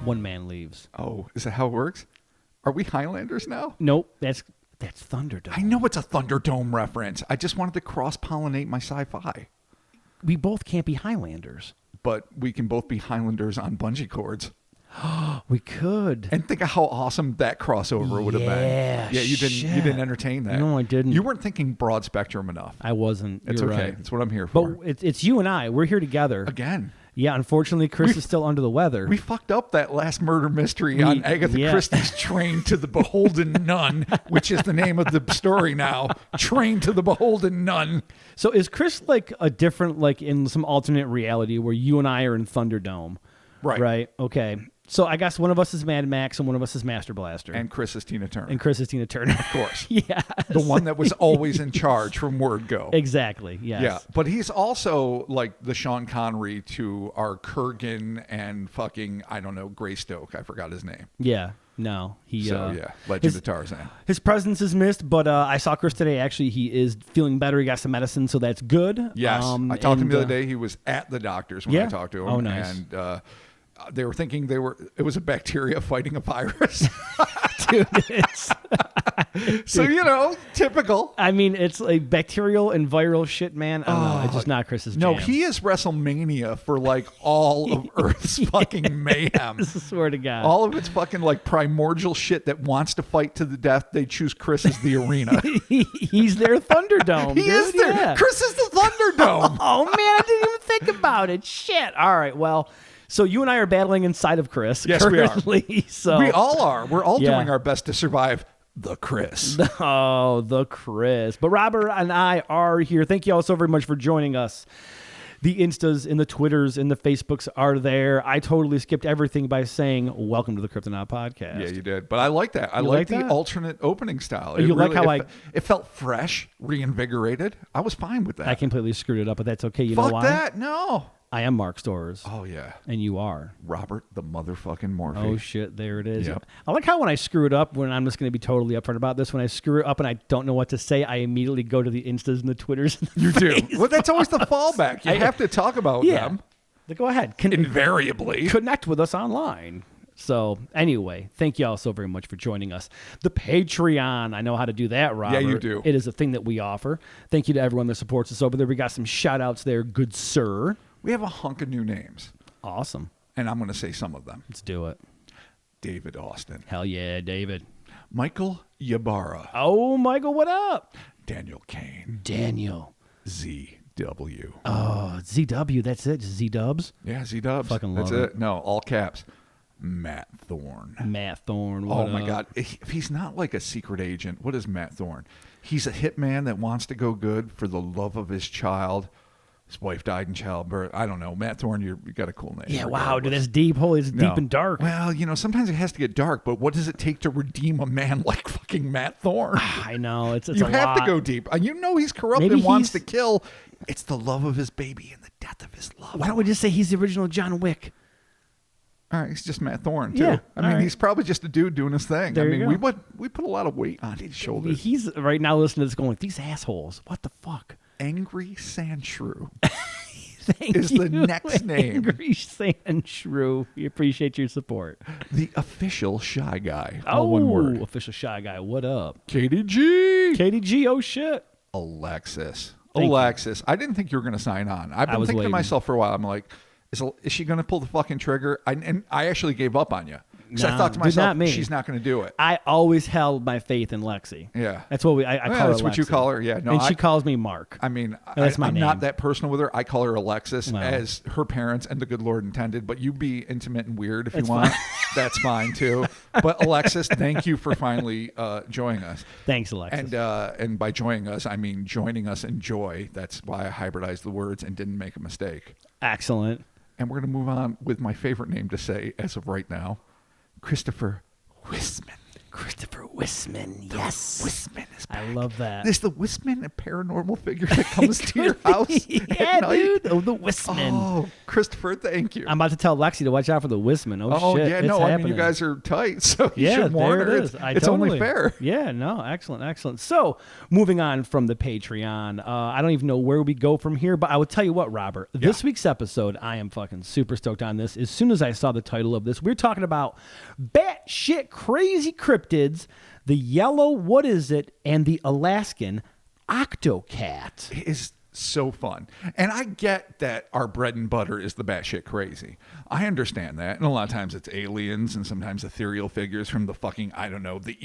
one man leaves. Oh, is that how it works? Are we Highlanders now? Nope, that's Thunderdome. I know it's a Thunderdome reference. I just wanted to cross-pollinate my sci-fi. We both can't be Highlanders. But we can both be Highlanders on bungee cords. We could. And think of how awesome that crossover would have been. Yeah, you didn't entertain that. No, I didn't. You weren't thinking broad spectrum enough. I wasn't. It's You're okay. right. It's what I'm here for. But it's you and I. We're here together. Again. Yeah, unfortunately, Chris is still under the weather. We fucked up that last murder mystery on Agatha Christie's Train to the Beholden Nun, which is the name of the story now. Train to the Beholden Nun. So is Chris like a different, like in some alternate reality where you and I are in Thunderdome? Right. Right. Okay. So I guess one of us is Mad Max and one of us is Master Blaster. And Chris is Tina Turner. Of course. Yeah. The one that was always in charge from word go. Exactly. Yes. Yeah. But he's also like the Sean Connery to our Kurgan and fucking, I don't know, Greystoke. I forgot his name. Yeah. No. Legend of Tarzan. His presence is missed, but I saw Chris today. Actually, he is feeling better. He got some medicine, so that's good. Yes. I talked to him the other day. He was at the doctor's when I talked to him. Oh, nice. And they were thinking it was a bacteria fighting a virus. Dude, it's... So, typical. I mean, it's like bacterial and viral shit, man. I don't know. It's just not Chris's jam. No, he is WrestleMania for like all of Earth's fucking mayhem. I swear to God. All of its fucking like primordial shit that wants to fight to the death. They choose Chris as the arena. He's their Thunderdome. He is there. Yeah. Chris is the Thunderdome. Oh, man. I didn't even think about it. Shit. All right. Well... So you and I are battling inside of Chris. Yes, currently, we are. So we all are. We're all doing our best to survive the Chris. Oh, the Chris. But Robert and I are here. Thank you all so very much for joining us. The Instas and the Twitters and the Facebooks are there. I totally skipped everything by saying, welcome to the Cryptonaut podcast. Yeah, you did. But I like that. I like the alternate opening style. You like how it felt fresh, reinvigorated. I was fine with that. I completely screwed it up, but that's okay. You know why? Fuck that. No. I am Mark Storrs. Oh, yeah. And you are. Robert the motherfucking Morphy. Oh, shit. There it is. Yep. I like how when I screw it up, when I'm just going to be totally upfront about this, when I screw it up and I don't know what to say, I immediately go to the Instas and the Twitters. And the you do. Well, that's always the fallback. You have to talk about them. Go ahead. Invariably. Connect with us online. So anyway, thank you all so very much for joining us. The Patreon, I know how to do that, Robert. Yeah, you do. It is a thing that we offer. Thank you to everyone that supports us over there. We got some shout outs there, good sir. We have a hunk of new names. Awesome. And I'm going to say some of them. Let's do it. David Austin. Hell yeah, David. Michael Ybarra. Oh, Michael, what up? Daniel Kane. Daniel. ZW. Oh, ZW, that's it? Just Z-dubs? Yeah, Z-dubs. Fucking love That's it. No, all caps. Matt Thorne. Matt Thorne. Oh, my God. If he's not like a secret agent, what is Matt Thorne? He's a hitman that wants to go good for the love of his child. His wife died in childbirth. I don't know. Matt Thorne, you got a cool name. Yeah, wow, dude, that's deep. Holy, it's deep and dark. Well, sometimes it has to get dark, but what does it take to redeem a man like fucking Matt Thorne? I know. It's you a have lot. to go deep. He's corrupt and wants to kill. It's the love of his baby and the death of his love. Why don't we just say he's the original John Wick? All right, he's just Matt Thorne, too. Yeah, he's probably just a dude doing his thing. There you go. We put a lot of weight on his shoulders. He's right now listening to this going, these assholes, what the fuck? Angry Sandshrew. Thank is you, the next name. Angry Sandshrew. We appreciate your support. The official Shy Guy. All one word. Official Shy Guy. What up? Katie G. Katie G. Oh, shit. Alexis. Thank Alexis. I didn't think you were going to sign on. I've been thinking to myself for a while. I'm like, is she going to pull the fucking trigger? And I actually gave up on you. Because I thought to myself, she's not going to do it. I always held my faith in Lexi. Yeah. That's what I call her that's Lexi. what you call her. Yeah. No, and she calls me Mark. I mean, that's my I'm name. not that personal with her. I call her Alexis as her parents and the good Lord intended. But you be intimate and weird if you want. That's fine too. But Alexis, thank you for finally joining us. Thanks, Alexis. And by joining us, I mean joining us in joy. That's why I hybridized the words and didn't make a mistake. Excellent. And we're going to move on with my favorite name to say as of right now, Christopher Wisman. Christopher Wisman. Yes. Wisman is back. I love that. Is the Wisman a paranormal figure that comes to your house yeah, at night? dude. Oh, the Wisman. Oh, Christopher, thank you. I'm about to tell Lexi to watch out for the Wisman. Oh, shit. Yeah, it's no, happening. I mean, you guys are tight, so you yeah, should warn there her. it is. It's only fair. Yeah, no, excellent. So, moving on from the Patreon, I don't even know where we go from here, but I will tell you what, Robert. This week's episode, I am fucking super stoked on this. As soon as I saw the title of this, we're talking about batshit crazy cryptids, the yellow, what is it, and the Alaskan Octo-Cat. It is so fun. And I get that our bread and butter is the batshit crazy. I understand that. And a lot of times it's aliens and sometimes ethereal figures from the fucking, I don't know, the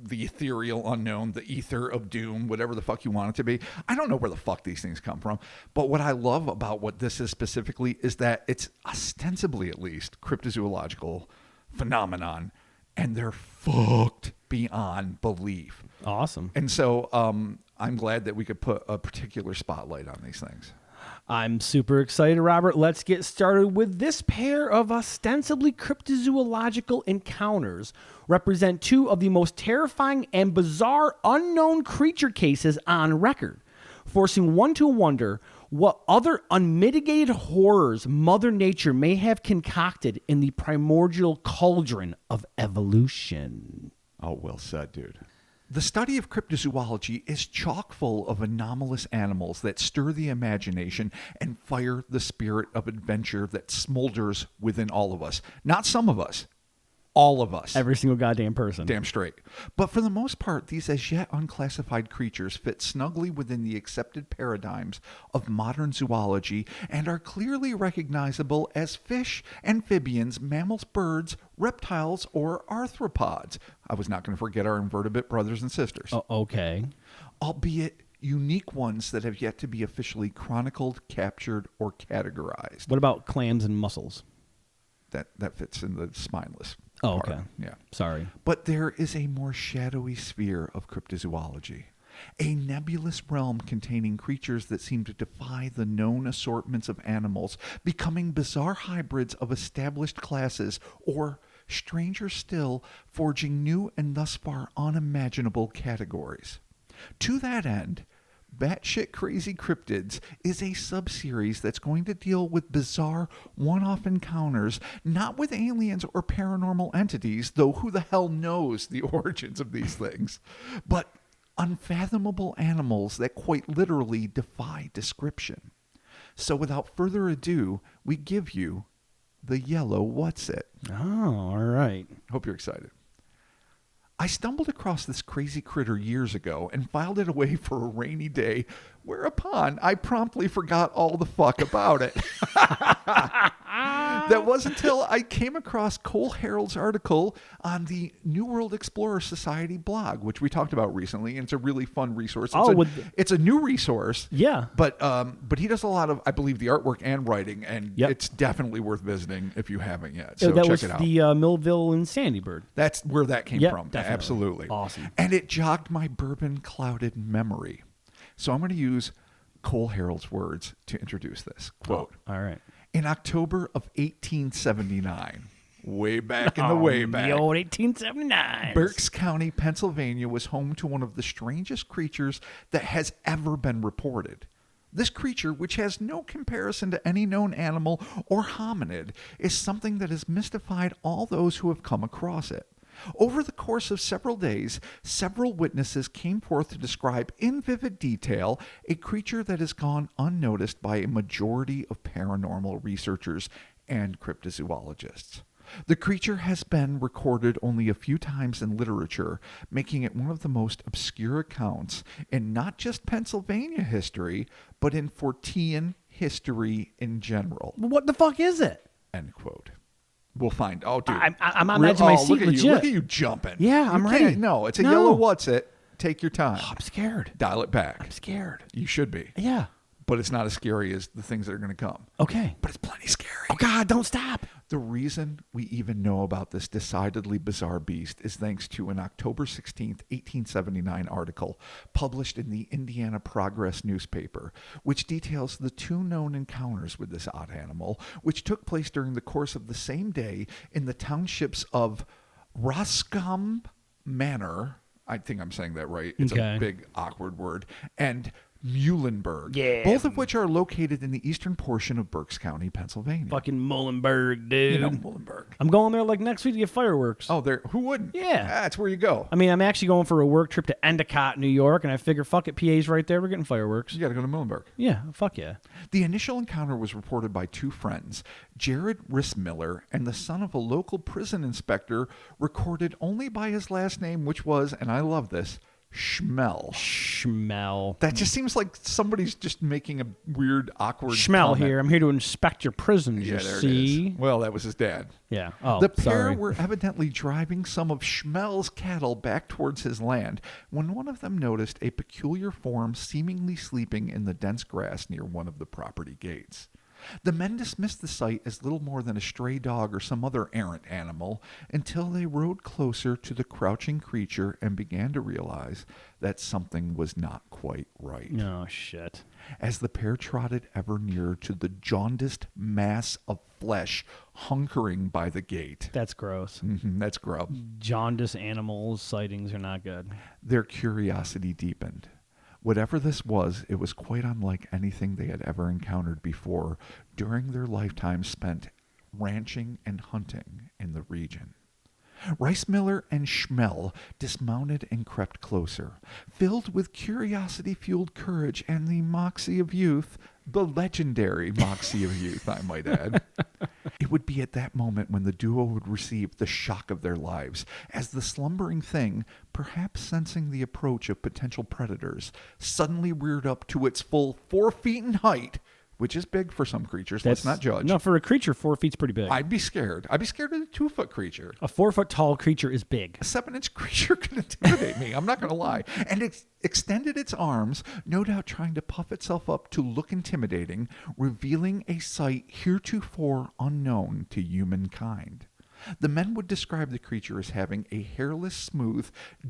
ethereal unknown, the ether of doom, whatever the fuck you want it to be. I don't know where the fuck these things come from. But what I love about what this is specifically is that it's ostensibly, at least, cryptozoological phenomenon. And they're fucked beyond belief. Awesome. And so I'm glad that we could put a particular spotlight on these things. I'm super excited, Robert. Let's get started with this pair of ostensibly cryptozoological encounters represent two of the most terrifying and bizarre unknown creature cases on record, forcing one to wonder what other unmitigated horrors Mother Nature may have concocted in the primordial cauldron of evolution. Oh, well said, dude. The study of cryptozoology is chock full of anomalous animals that stir the imagination and fire the spirit of adventure that smolders within all of us. Not some of us. All of us. Every single goddamn person. Damn straight. But for the most part, these as yet unclassified creatures fit snugly within the accepted paradigms of modern zoology and are clearly recognizable as fish, amphibians, mammals, birds, reptiles, or arthropods. I was not going to forget our invertebrate brothers and sisters. Oh, okay. Albeit unique ones that have yet to be officially chronicled, captured, or categorized. What about clams and mussels? That fits in the spineless. Oh, part. okay. Yeah. Sorry. But there is a more shadowy sphere of cryptozoology, a nebulous realm containing creatures that seem to defy the known assortments of animals, becoming bizarre hybrids of established classes, or, stranger still, forging new and thus far unimaginable categories. To that end, Batshit Crazy Cryptids is a subseries that's going to deal with bizarre one-off encounters, not with aliens or paranormal entities, though who the hell knows the origins of these things, but unfathomable animals that quite literally defy description. So without further ado, we give you the yellow what's it. Oh, all right. Hope you're excited. I stumbled across this crazy critter years ago and filed it away for a rainy day, whereupon I promptly forgot all the fuck about it. That wasn't until I came across Cole Harold's article on the New World Explorer Society blog, which we talked about recently, and it's a really fun resource. It's a new resource. Yeah. But he does a lot of, I believe, the artwork and writing, and it's definitely worth visiting if you haven't yet. So that check was it out. The Millville and Sandy Bird. That's where that came from. Definitely. Absolutely. Awesome. And it jogged my bourbon-clouded memory. So I'm going to use Cole Harold's words to introduce this. Quote. Oh, all right. In October of 1879, way back in the way back, the old 1879. Berks County, Pennsylvania was home to one of the strangest creatures that has ever been reported. This creature, which has no comparison to any known animal or hominid, is something that has mystified all those who have come across it. Over the course of several days, several witnesses came forth to describe in vivid detail a creature that has gone unnoticed by a majority of paranormal researchers and cryptozoologists. The creature has been recorded only a few times in literature, making it one of the most obscure accounts in not just Pennsylvania history, but in Fortean history in general. What the fuck is it? End quote. We'll find. Oh, dude. I'm on the edge of my seat, legit. Look at you jumping. Yeah, I'm ready. No, it's a yellow what's it. Take your time. Oh, I'm scared. Dial it back. I'm scared. You should be. Yeah. But it's not as scary as the things that are going to come. Okay. But it's plenty scary. Oh, God, don't stop. The reason we even know about this decidedly bizarre beast is thanks to an October 16th, 1879 article published in the Indiana Progress newspaper, which details the two known encounters with this odd animal, which took place during the course of the same day in the townships of Roscommon, Manor, I think I'm saying that right. It's Okay. a big, awkward word. And Muhlenberg, Yeah. both of which are located in the eastern portion of Berks County, Pennsylvania. Fucking Muhlenberg, dude. You know Muhlenberg. I'm going there like next week to get fireworks. Oh, there. Who wouldn't? Yeah. That's where you go. I mean, I'm actually going for a work trip to Endicott, New York, and I figure, fuck it, PA's right there. We're getting fireworks. You got to go to Muhlenberg. Yeah, fuck yeah. The initial encounter was reported by two friends, Jared Rissmiller and the son of a local prison inspector, recorded only by his last name, which was, and I love this, Schmel. Schmel. That just seems like somebody's just making a weird, awkward Schmel comment. here. I'm here to inspect your prisons, Yeah, you there see. it is. Well, that was his dad. Yeah. Oh, The pair sorry. were evidently driving some of Schmel's cattle back towards his land when one of them noticed a peculiar form seemingly sleeping in the dense grass near one of the property gates. The men dismissed the sight as little more than a stray dog or some other errant animal until they rode closer to the crouching creature and began to realize that something was not quite right. Oh, shit. As the pair trotted ever nearer to the jaundiced mass of flesh hunkering by the gate. That's gross. That's grub. Jaundice animals sightings are not good. Their curiosity deepened. Whatever this was, it was quite unlike anything they had ever encountered before during their lifetime spent ranching and hunting in the region. Reismiller and Schmel dismounted and crept closer. Filled with curiosity-fueled courage and the moxie of youth, the legendary moxie of youth, I might add. It would be at that moment when the duo would receive the shock of their lives, as the slumbering thing, perhaps sensing the approach of potential predators, suddenly reared up to its full 4 feet in height, which is big for some creatures. Let's not judge. No, for a creature, 4 feet's pretty big. I'd be scared. I'd be scared of a 2-foot creature. A 4 foot tall creature is big. A 7-inch creature could intimidate me. I'm not going to lie. And it extended its arms, no doubt trying to puff itself up to look intimidating, revealing a sight heretofore unknown to humankind. The men would describe the creature as having a hairless, smooth,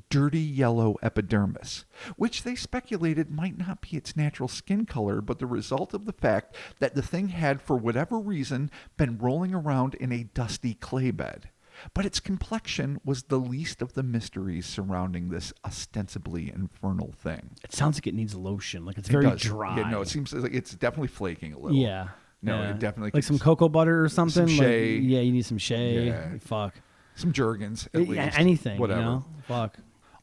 dirty yellow epidermis, which they speculated might not be its natural skin color, but the result of the fact that the thing had, for whatever reason, been rolling around in a dusty clay bed. But its complexion was the least of the mysteries surrounding this ostensibly infernal thing. It sounds like it needs lotion. Like it's It very does. dry. Yeah, no, it seems like it's definitely flaking a little. Yeah. No, yeah. it definitely like some cocoa butter or something. Some like, shea. yeah, you need some shea. Yeah. Fuck. Some Jergens, at Yeah, least. anything. Whatever. You know? Fuck.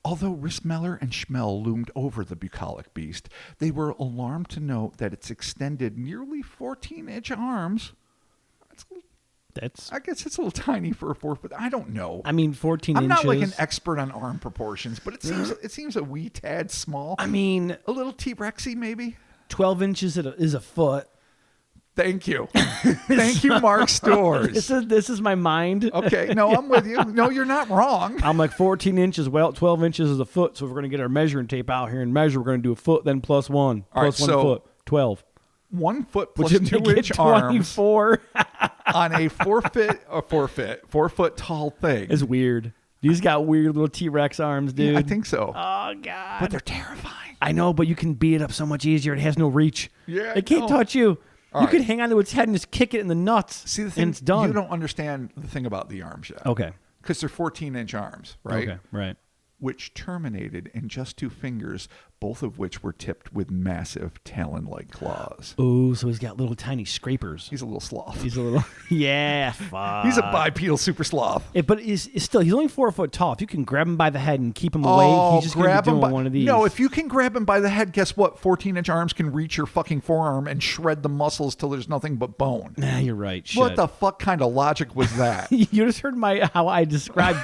Although Rissmeller and Schmel loomed over the bucolic beast, they were alarmed to note that its extended, nearly 14-inch arms. I guess it's a little tiny for a 4-foot. I don't know. I mean, 14 I'm inches. not like an expert on arm proportions, but it seems a wee tad small. I mean, a little T-Rexy maybe. 12 inches is a foot. Thank you. Thank you, Mark Stores. This is my mind. Okay, no, I'm with you. No, you're not wrong. I'm like 14 inches. Well, 12 inches is a foot. So if we're going to get our measuring tape out here and measure, we're going to do a foot, then plus one. All Plus right, one so foot. 12. 1 foot plus Which is 2-inch arms 24. on a 4 foot tall thing. It's weird. These got weird little T-Rex arms, dude. Yeah, I think so. Oh, God. But they're terrifying. I know, but you can beat it up so much easier. It has no reach. Yeah, It can't no. touch you. All You right. could hang onto its head and just kick it in the nuts. See, the thing, and it's done. you don't understand the thing about the arms yet. Okay. Because they're 14-inch arms, right? Okay, right. Which terminated in just 2 fingers, both of which were tipped with massive talon-like claws. Oh, so he's got little tiny scrapers. He's a little sloth. He's a little, yeah, fuck. He's a bipedal super sloth. But he's still, he's only 4 foot tall. If you can grab him by the head and keep him away, he's just going to be doing one of these. No, if you can grab him by the head, guess what? 14-inch arms can reach your fucking forearm and shred the muscles till there's nothing but bone. Nah, you're right. Shit. What the fuck kind of logic was that? You just heard how I described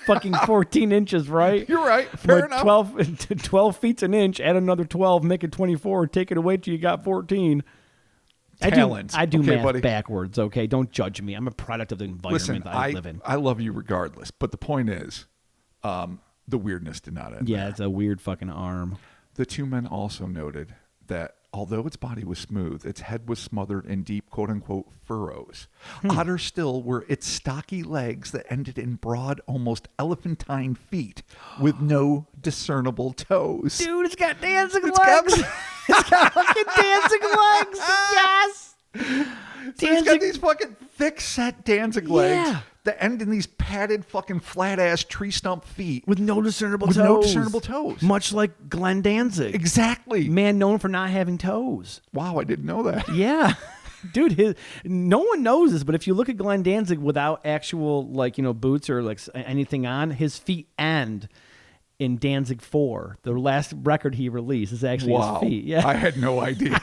fucking 14 inches, right? You're right. Fair But enough. 12 feet's an inch. Add another 12, make it 24. Take it away till you got 14. Talent. I do Okay, math buddy. backwards, okay? Don't judge me. I'm a product of the environment Listen, that I live in. I love you regardless, but the point is, the weirdness did not end Yeah, there. it's a weird fucking arm. The two men also noted that although its body was smooth, its head was smothered in deep quote-unquote furrows. Odder still were its stocky legs that ended in broad, almost elephantine feet with no discernible toes. Dude, it's got dancing It's legs. got- It's got fucking dancing legs. Yes. So he's got these fucking thick-set dancing legs, that end in these padded fucking flat-ass tree stump feet. With no discernible With toes. no discernible toes. Much like Glenn Danzig. Exactly. Man known for not having toes. Wow, I didn't know that. Yeah. Dude, no one knows this, but if you look at Glenn Danzig without actual, like, boots or like anything on, his feet end in Danzig 4. The last record he released is actually his feet. Yeah. I had no idea.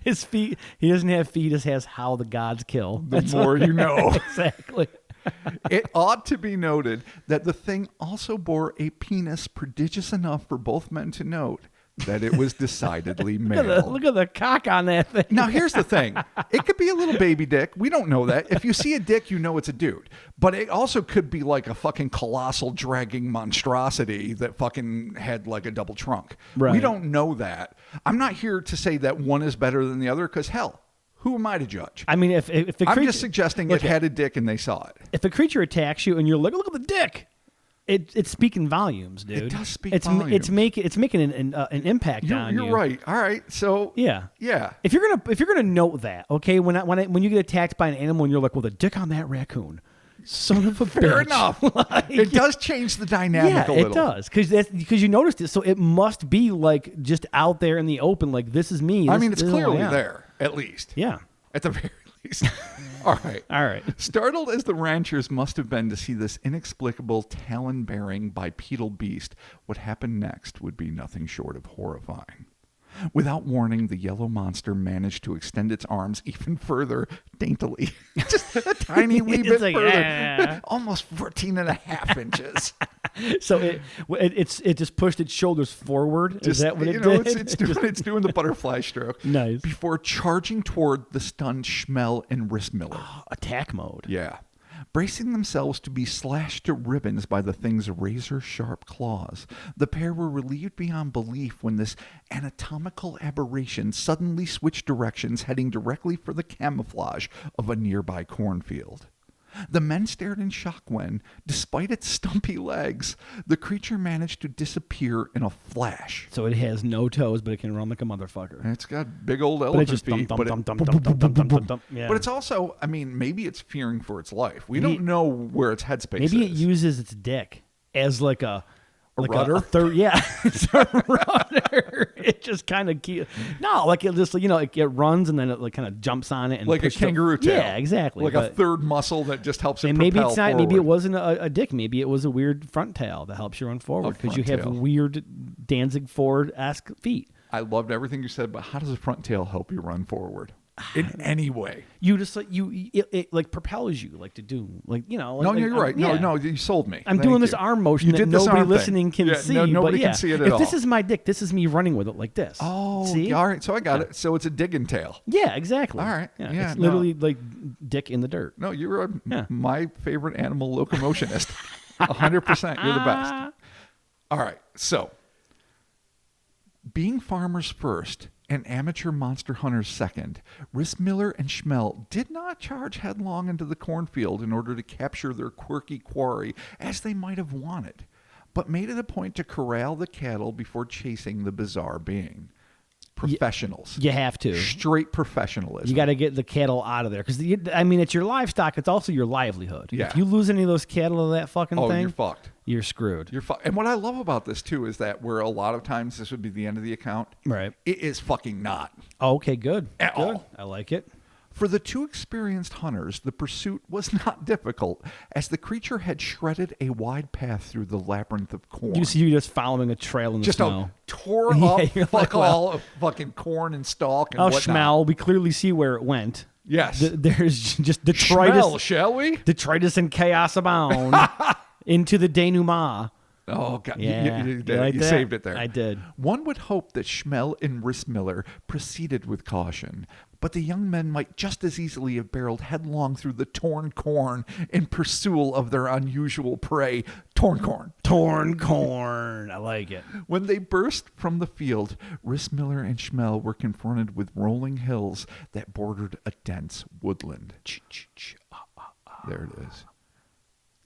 His feet, he doesn't have feet, he just has How the Gods Kill. The more you know. Exactly. It ought to be noted that the thing also bore a penis prodigious enough for both men to note that it was decidedly male. Look at the cock on that thing. Now, here's the thing. It could be a little baby dick. We don't know that. If you see a dick, you know it's a dude. But it also could be like a fucking colossal dragging monstrosity that fucking had like a double trunk. Right. We don't know that. I'm not here to say that one is better than the other because, hell, who am I to judge? I mean, if a creature, I'm just suggesting it had a dick and they saw it. If a creature attacks you and you're like, look at the dick, it's speaking volumes, dude. It does speak volumes. It's making an impact on you. You're right. All right. So yeah. If you're gonna note that, okay, when you get attacked by an animal and you're like, well, the dick on that raccoon, son of a bitch. Fair enough. Like, it does change the dynamic a little. It does because you noticed it, so it must be like just out there in the open, like this is me. I mean, it's clearly there at least. Yeah. At the very least. All right. Startled as the ranchers must have been to see this inexplicable talon-bearing bipedal beast, what happened next would be nothing short of horrifying. Without warning, the yellow monster managed to extend its arms even further, daintily. Just a tiny wee bit like, further. Almost 14 and a half inches. So it just pushed its shoulders forward. Is that what it did? It's doing the butterfly stroke. Nice. Before charging toward the stunned Schmel and Rissmiller. Oh, attack mode. Yeah. Bracing themselves to be slashed to ribbons by the thing's razor-sharp claws, the pair were relieved beyond belief when this anatomical aberration suddenly switched directions, heading directly for the camouflage of a nearby cornfield. The men stared in shock when, despite its stumpy legs, the creature managed to disappear in a flash. So it has no toes, but it can run like a motherfucker. And it's got big old elephant feet. But it's also, I mean, maybe it's fearing for its life. We don't know where its headspace is. Maybe it uses its dick as like a rudder? A third, yeah, it's a rudder. It just kind of like it just it runs and then it like kind of jumps on it and like a kangaroo tail. Yeah, exactly. Like a third muscle that just helps it and propel maybe it's not. Forward. Maybe it wasn't a dick. Maybe it was a weird front tail that helps you run forward because you have weird Danzig Ford-esque feet. I loved everything you said, but how does a front tail help you run forward? In any way, you just like it like propels you like to do like no, you're right. No, you sold me. I'm doing this arm motion that nobody listening can see. No, nobody can see it at all. If this is my dick, this is me running with it like this. Oh, see? All right. So I got it. So it's a digging tail. Yeah, exactly. All right. Yeah, it's literally like dick in the dirt. No, you're my favorite animal locomotionist. 100%. You're the best. All right. So being farmers first and amateur monster hunters second, Rissmiller and Schmel did not charge headlong into the cornfield in order to capture their quirky quarry as they might have wanted, but made it a point to corral the cattle before chasing the bizarre being. Professionals. You have to. Straight professionalism. You got to get the cattle out of there. Because, I mean, it's your livestock. It's also your livelihood. Yeah. If you lose any of those cattle to that fucking thing, you're fucked. You're screwed. You're fucked. And what I love about this, too, is that where a lot of times this would be the end of the account. Right. It is fucking not. Oh, okay, good. At all. I like it. For the two experienced hunters, the pursuit was not difficult, as the creature had shredded a wide path through the labyrinth of corn. You see you just following a trail in the snow. Tore up all of fucking corn and stalk and whatnot. Schmal, we clearly see where it went. Yes. There's just detritus. Schmel, shall we? Detritus and chaos abound into the denouement. Oh, God. Yeah. You saved it there. I did. One would hope that Schmel and Rissmiller proceeded with caution, but the young men might just as easily have barreled headlong through the torn corn in pursuit of their unusual prey. Torn corn. Torn corn. I like it. When they burst from the field, Rissmiller and Schmel were confronted with rolling hills that bordered a dense woodland. There it is.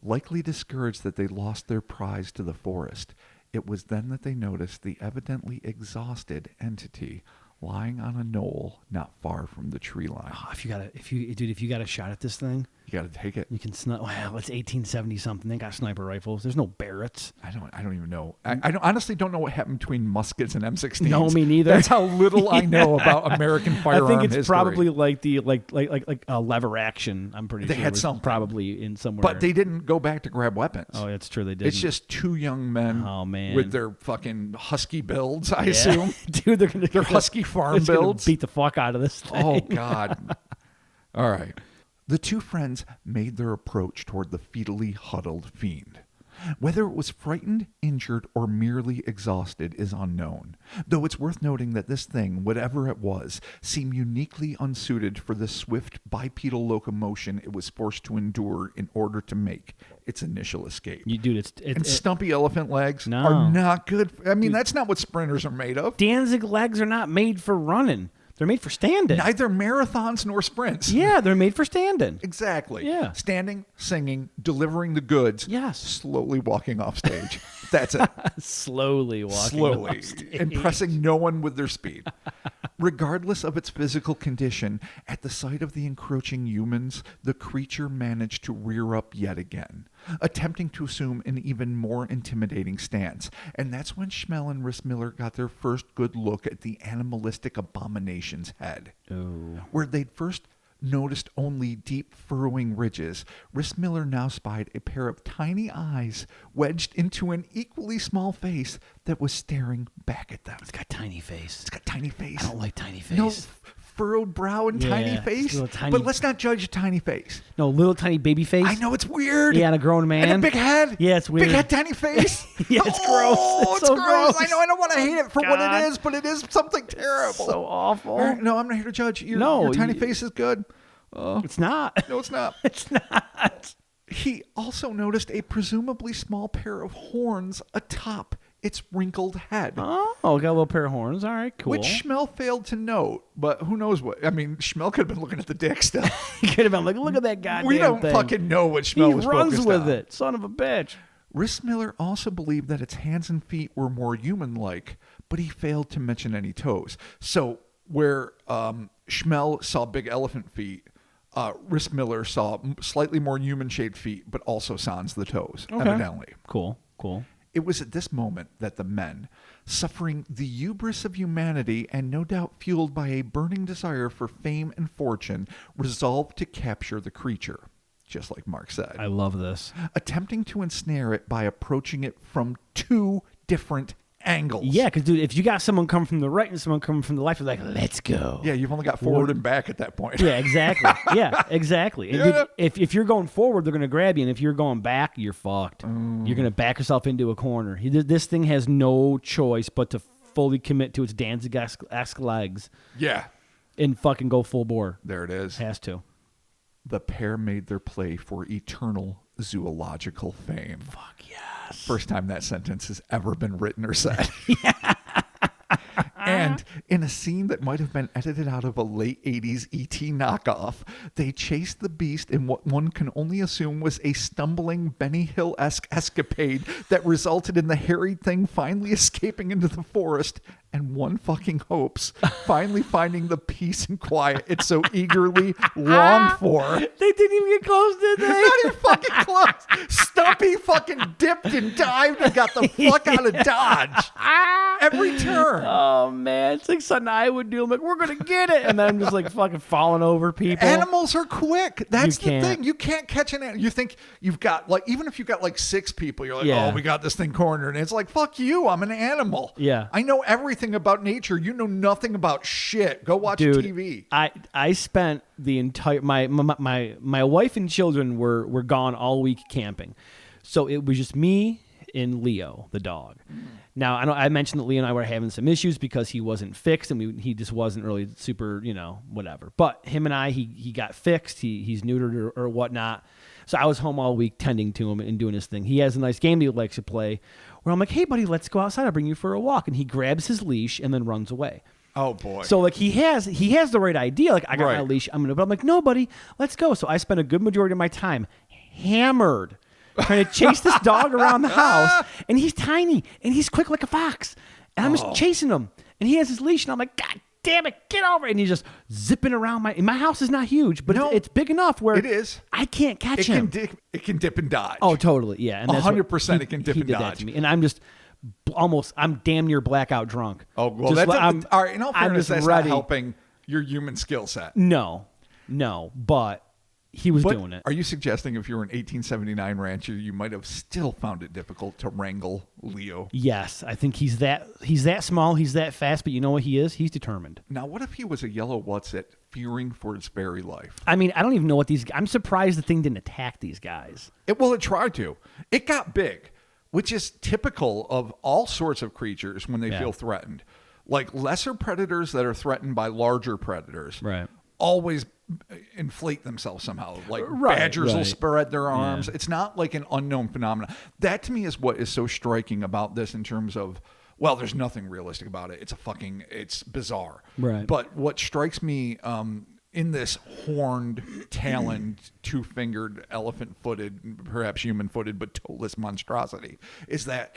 Likely discouraged that they lost their prize to the forest, it was then that they noticed the evidently exhausted entity lying on a knoll not far from the tree line. Oh, if you got a shot at this thing, You got to take it. You can snipe. Wow, it's 1870 something. They got sniper rifles. There's no Barretts. I don't even know. Honestly don't know what happened between muskets and M16s. No, me neither. That's how little I know about American firearm I think it's history. probably like the lever action. I'm pretty sure They had some probably in somewhere. But they didn't go back to grab weapons. Oh, that's true. They did. It's just two young men with their fucking husky builds, I assume. Dude, they're husky farm builds. Beat the fuck out of this thing. Oh, God. All right. The two friends made their approach toward the fetally huddled fiend. Whether it was frightened, injured, or merely exhausted is unknown, though it's worth noting that this thing, whatever it was, seemed uniquely unsuited for the swift bipedal locomotion it was forced to endure in order to make its initial escape. Dude, stumpy elephant legs are not good. I mean, that's not what sprinters are made of. Danzig legs are not made for running. They're made for standing. Neither marathons nor sprints. Yeah, they're made for standing. Exactly. Yeah. Standing, singing, delivering the goods. Yes. Slowly walking off stage. That's it. Slowly walking Slowly. off stage. Impressing no one with their speed. Regardless of its physical condition, at the sight of the encroaching humans, the creature managed to rear up yet again, attempting to assume an even more intimidating stance. And that's when Schmel and Rissmiller got their first good look at the animalistic abomination's head. Oh. Where they'd first noticed only deep furrowing ridges, Rissmiller now spied a pair of tiny eyes wedged into an equally small face that was staring back at them. It's got tiny face. It's got tiny face. I don't like tiny face. No furrowed brow and tiny face. But let's not judge a tiny face. No, little tiny baby face. I know it's weird. Yeah, and a grown man. And a big head. Yeah, it's weird. Big head, tiny face. Yeah, it's gross. It's so gross. I know. I don't want to hate it for what it is, but it is something terrible. So awful. All right, no, I'm not here to judge. Your tiny face is good. It's not. No, it's not. It's not. He also noticed a presumably small pair of horns atop its wrinkled head. Oh, got a little pair of horns. All right, cool. Which Schmel failed to note, but who knows what. I mean, Schmel could have been looking at the dick still. He could have been like, look at that goddamn We don't thing. fucking know what Schmel was focused on. He runs with it, son of a bitch. Rissmiller also believed that its hands and feet were more human-like, but he failed to mention any toes. So where Schmel saw big elephant feet, Rissmiller saw slightly more human-shaped feet, but also sans the toes, evidently. Cool. It was at this moment that the men, suffering the hubris of humanity and no doubt fueled by a burning desire for fame and fortune, resolved to capture the creature, just like Mark said. I love this. Attempting to ensnare it by approaching it from two different angles. Yeah, because, dude, if you got someone coming from the right and someone coming from the left, you're like, let's go. Yeah, you've only got forward and back at that point. Yeah, exactly. Yeah, exactly. And dude, if you're going forward, they're going to grab you. And if you're going back, you're fucked. You're going to back yourself into a corner. This thing has no choice but to fully commit to its Danzig-esque legs. Yeah. And fucking go full bore. There it is. Has to. The pair made their play for eternal zoological fame. Fuck yes. First time that sentence has ever been written or said. And in a scene that might have been edited out of a late 80s E.T. knockoff, they chased the beast in what one can only assume was a stumbling Benny Hill-esque escapade that resulted in the harried thing finally escaping into the forest and one fucking hopes finally finding the peace and quiet it so eagerly longed for. They didn't even get close, did they? Not even fucking close. Stumpy fucking dipped and dived and got the fuck out of Dodge. Every turn. Oh, man. It's like something I would do. I'm like, we're going to get it. And then I'm just like fucking falling over people. Animals are quick. That's the can't. thing. You can't catch an animal. You think you've got, like, even if you've got like 6 people, you're like, Yeah. oh, we got this thing cornered. And it's like, fuck you. I'm an animal. Yeah. I know everything about nature. You know nothing about shit. Go watch Dude, TV. I spent the entire my wife and children were gone all week camping, so it was just me and Leo the dog. Now I mentioned that Leo and I were having some issues because he wasn't fixed and he just wasn't really super whatever. But him and I he got fixed. He's neutered or whatnot. So I was home all week tending to him and doing his thing. He has a nice game that he likes to play where I'm like, hey, buddy, let's go outside. I'll bring you for a walk. And he grabs his leash and then runs away. Oh, boy. So, like, he has the right idea. Like, I got my Right. leash. But I'm like, no, buddy, let's go. So I spent a good majority of my time hammered trying to chase this dog around the house. And he's tiny and he's quick like a fox. And I'm just chasing him. And he has his leash. And I'm like, God damn it, get over it. And he's just zipping around my house is not huge, but it's big enough where it is. I can't catch him. It can dip and dodge. Oh, totally. Yeah. And 100% it can dip and did dodge. That to me. And I'm just I'm damn near blackout drunk. Oh, well, just, all right. In all fairness, that's ready. not helping your human skill set. No, but he was doing it. Are you suggesting if you were an 1879 rancher, you might have still found it difficult to wrangle Leo? Yes, I think he's that small, he's that fast, but you know what he is? He's determined. Now, what if he was a yellow what's-it fearing for its very life? I mean, I don't even know what I'm surprised the thing didn't attack these guys. It tried to. It got big, which is typical of all sorts of creatures when they feel threatened. Like lesser predators that are threatened by larger predators. Right. Always inflate themselves somehow. Like badgers will spread their arms. It's not like an unknown phenomenon. That to me is what is so striking about this in terms of, well, there's nothing realistic about it. It's bizarre. Right. But what strikes me in this horned, taloned, two-fingered, elephant-footed, perhaps human-footed, but toeless monstrosity is that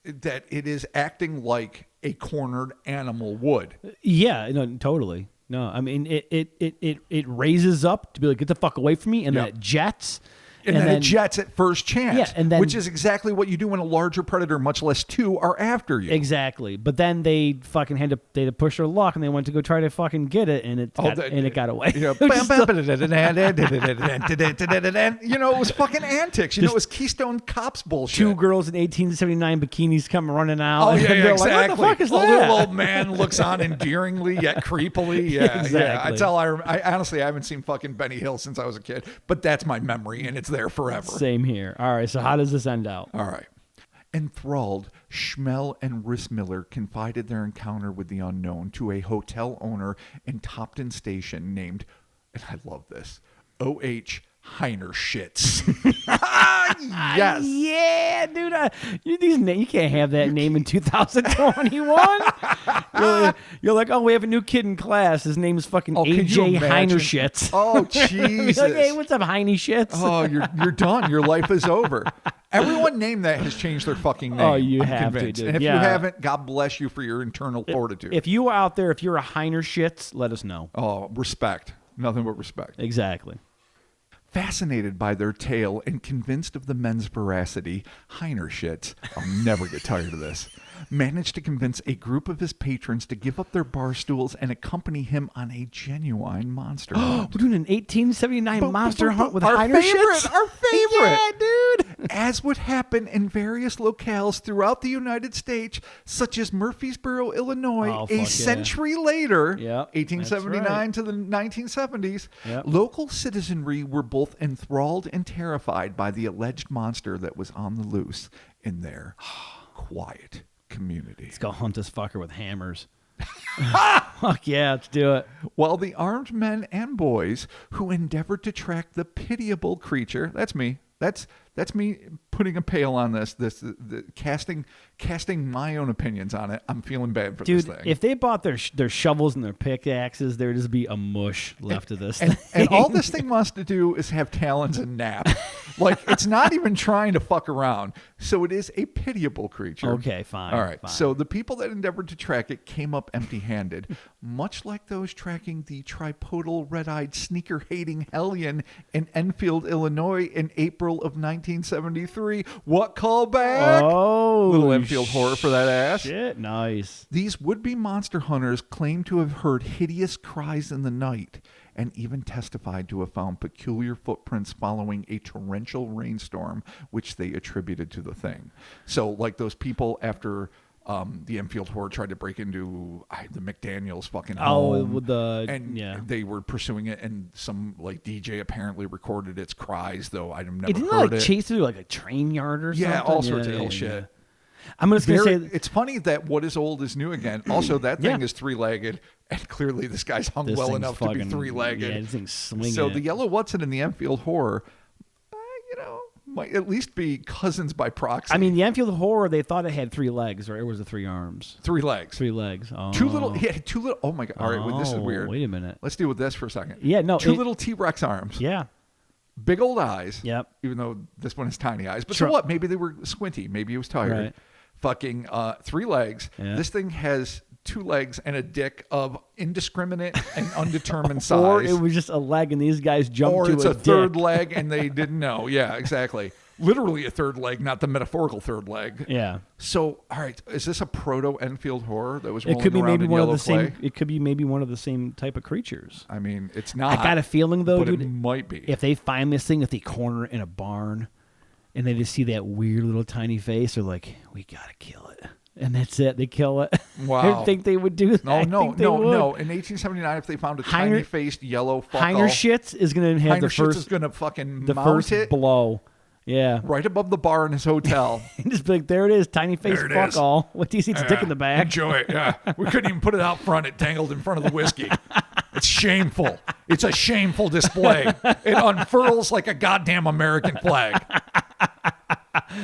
that it is acting like a cornered animal would. Yeah, no, totally. No, I mean it raises up to be like, get the fuck away from me, and then it jets. And then it jets at first chance, yeah, and then, which is exactly what you do when a larger predator, much less two, are after you. Exactly. But then they fucking had to push their luck, and they went to go try to fucking get it, and it got away. You know, it was fucking antics. It was Keystone Cops bullshit. Two girls in 1879 bikinis come running out. Oh, yeah, exactly. Like, what the fuck is that? A little old man looks on endearingly yet creepily. Yeah, exactly. I honestly haven't seen fucking Benny Hill since I was a kid, but that's my memory, and it's there forever. Same here. All right, so how does this end out? All right. Enthralled, Schmel and Rissmiller confided their encounter with the unknown to a hotel owner in Topton Station named, and I love this, O.H. Heiner Schitz. Yes. Yeah, dude. You can't have that name in 2021. You're like, oh, we have a new kid in class. His name is fucking AJ Heiner Schitz. Oh, Jesus. Like, hey, what's up, Heine Schitz? Oh, you're done. Your life is over. Everyone named that has changed their fucking name. Oh, you I'm have convinced. to, dude. And if you haven't, God bless you for your internal fortitude. If you are out there, if you're a Heiner Schitz, let us know. Oh, respect. Nothing but respect. Exactly. Fascinated by their tale and convinced of the men's veracity, Heiner Schitz, I'll never get tired of this, managed to convince a group of his patrons to give up their bar stools and accompany him on a genuine monster hunt. We're doing an 1879 monster hunt with our Heiner Schitz? Our favorite! Yeah, dude! As would happen in various locales throughout the United States, such as Murfreesboro, Illinois, a century later, 1879 to the 1970s, local citizenry were both enthralled and terrified by the alleged monster that was on the loose in their quiet community. Let's go hunt this fucker with hammers. Fuck yeah, let's do it. While the armed men and boys who endeavored to track the pitiable creature, that's me. That's me putting a pail on this casting my own opinions on it. I'm feeling bad for this thing. Dude, if they bought their shovels and their pickaxes, there'd just be a mush left of this thing. And all this thing wants to do is have talons and nap. Like, it's not even trying to fuck around. So it is a pitiable creature. Okay, fine. All right. Fine. So the people that endeavored to track it came up empty-handed, much like those tracking the tripodal red-eyed sneaker-hating hellion in Enfield, Illinois in April of 1973. What callback? Oh, little Enfield horror for that ass. Shit, nice. These would-be monster hunters claimed to have heard hideous cries in the night and even testified to have found peculiar footprints following a torrential rainstorm, which they attributed to the thing. So, like those people after the Enfield Horde tried to break into the McDaniels fucking home. They were pursuing it, and some like DJ apparently recorded its cries, though I've never it didn't heard like it. chase through like a train yard or something. Yeah, all sorts of ill shit. I'm just going to say... It's funny that what is old is new again. Also, that thing is three-legged, and clearly this guy's hung well enough to be three-legged. Yeah, this thing's swinging. So the Yellow Watson and the Enfield Horror, might at least be cousins by proxy. I mean, the Enfield Horror, they thought it had 3 legs, or it was the 3 arms. 3 legs. 3 legs. Oh. He had 2 little... Oh, my God. All right, well, this is weird. Wait a minute. Let's deal with this for a second. Yeah, no. 2 little T-Rex arms. Yeah. Big old eyes. Yep. Even though this one has tiny eyes. But so what? Maybe they were squinty. Maybe he was tired. Right. Fucking 3 legs. Yeah. This thing has 2 legs and a dick of indiscriminate and undetermined size. Or it was just a leg and these guys jumped or to it's a a third dick. leg and they didn't know. Yeah, exactly. Literally a third leg, not the metaphorical third leg. Yeah. So, all right, is this a proto-Enfield horror that was It rolling could be around maybe in one of yellow the clay? same. It could be maybe one of the same type of creatures. I mean, it's not. I got a feeling though, but dude. it might be. If they find this thing, if they corner it in a barn, and they just see that weird little tiny face, they're like, "We gotta kill it," and that's it. They kill it. Wow. I didn't think they would do that. No. I think they would. In 1879, if they found a tiny-faced yellow fuck Heiner Schitz is going to have Heiner the Schitz is first, going to fucking the mount first it blow. Yeah. right above the bar in his hotel. And just be like, there it is, tiny face There it fuck is. all. What do you see? It's dick in the back. Enjoy it. Yeah, we couldn't even put it out front. It dangled in front of the whiskey. It's shameful. It's a shameful display. It unfurls like a goddamn American flag.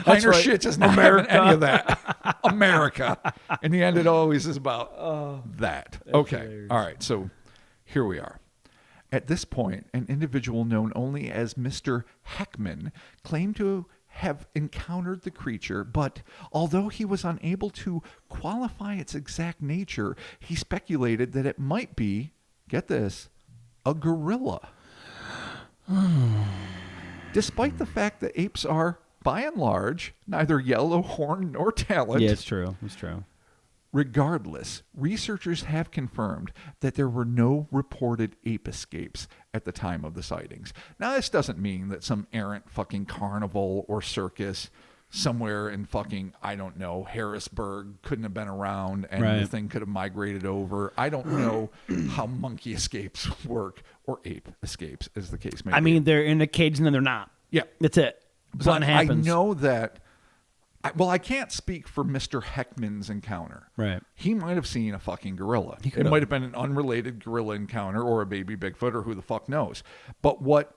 Heiner right. Schitz is not having any of that. America. In the end, it always is about that. Okay. hilarious. All right. So here we are. At this point, an individual known only as Mr. Heckman claimed to have encountered the creature, but although he was unable to qualify its exact nature, he speculated that it might be, get this, a gorilla. Despite the fact that apes are, by and large, neither yellow, horn, nor taloned. Yeah, it's true. It's true. Regardless, researchers have confirmed that there were no reported ape escapes at the time of the sightings. Now, this doesn't mean that some errant fucking carnival or circus somewhere in fucking, I don't know, Harrisburg couldn't have been around and the Right. thing could have migrated over. I don't know how monkey escapes work or ape escapes, as the case may be. I mean, they're in a cage and then they're not. Yeah. That's it. Something happens. I know that. I can't speak for Mr. Heckman's encounter. Right. He might have seen a fucking gorilla. He It could have. might have been an unrelated gorilla encounter or a baby Bigfoot or who the fuck knows. But what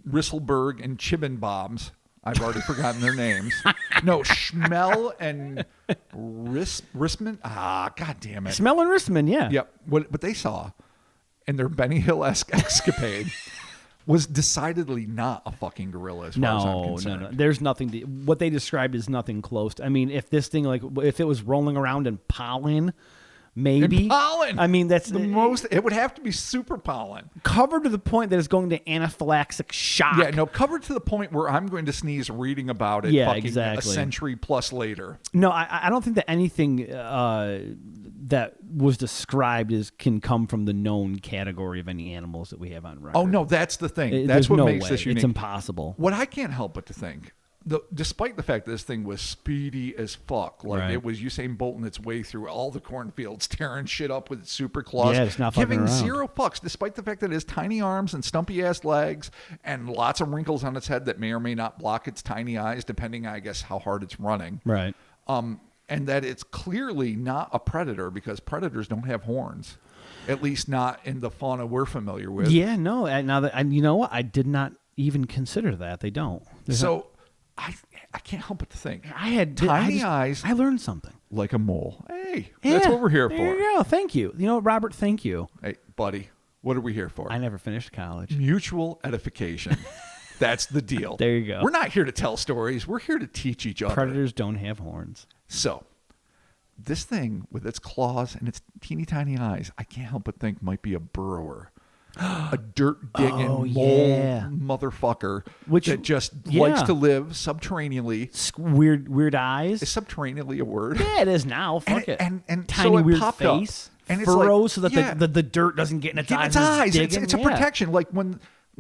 Risselberg and Chibbenbobs, I've already forgotten their names. No, Schmel and Rissman. God damn it. Smell and Ristman, yeah. Yep. What they saw in their Benny Hill-esque escapade was decidedly not a fucking gorilla as far as I'm No. concerned. There's nothing. What they described is nothing close. I mean, if this thing, like, if it was rolling around in pollen, maybe. In pollen. I mean, that's The most, it would have to be super pollen. covered to the point that it's going to anaphylactic shock. Yeah, no, covered to the point where I'm going to sneeze reading about it Yeah, fucking exactly. a century plus later. No, I don't think that anything that was described can come from the known category of any animals that we have on record. Oh, no, that's the thing. That's There's what no makes way. this unique. It's impossible. What I can't help but to think, despite the fact that this thing was speedy as fuck, like Right. it was Usain Bolting its way through all the cornfields, tearing shit up with its super claws, Yeah, it's not fucking giving around. zero fucks, despite the fact that it has tiny arms and stumpy ass legs and lots of wrinkles on its head that may or may not block its tiny eyes, depending, I guess, how hard it's running. Right. And that it's clearly not a predator because predators don't have horns, at least not in the fauna we're familiar with. Yeah, no. Now that you know what, I did not even consider that. They don't. So I can't help but to think I had tiny eyes I learned something. like a mole. Hey, that's Yeah, what we're here for. There you go. Thank you. You know what, Robert? Thank you. Hey, buddy, what are we here for? I never finished college. Mutual edification. That's the deal. There you go. We're not here to tell stories. We're here to teach each other. Predators don't have horns. So, this thing with its claws and its teeny tiny eyes, I can't help but think might be a burrower. A dirt digging Oh, mole yeah. motherfucker Which- that just yeah. likes to live subterraneanly. Weird eyes. Is subterraneally a word? Yeah, it is now. Fuck it. And Tiny so it weird popped up. face. And it's furrows like, so that yeah. the dirt doesn't get in its Get in eyes. its as eyes. digging. It's a Yeah. protection. Like when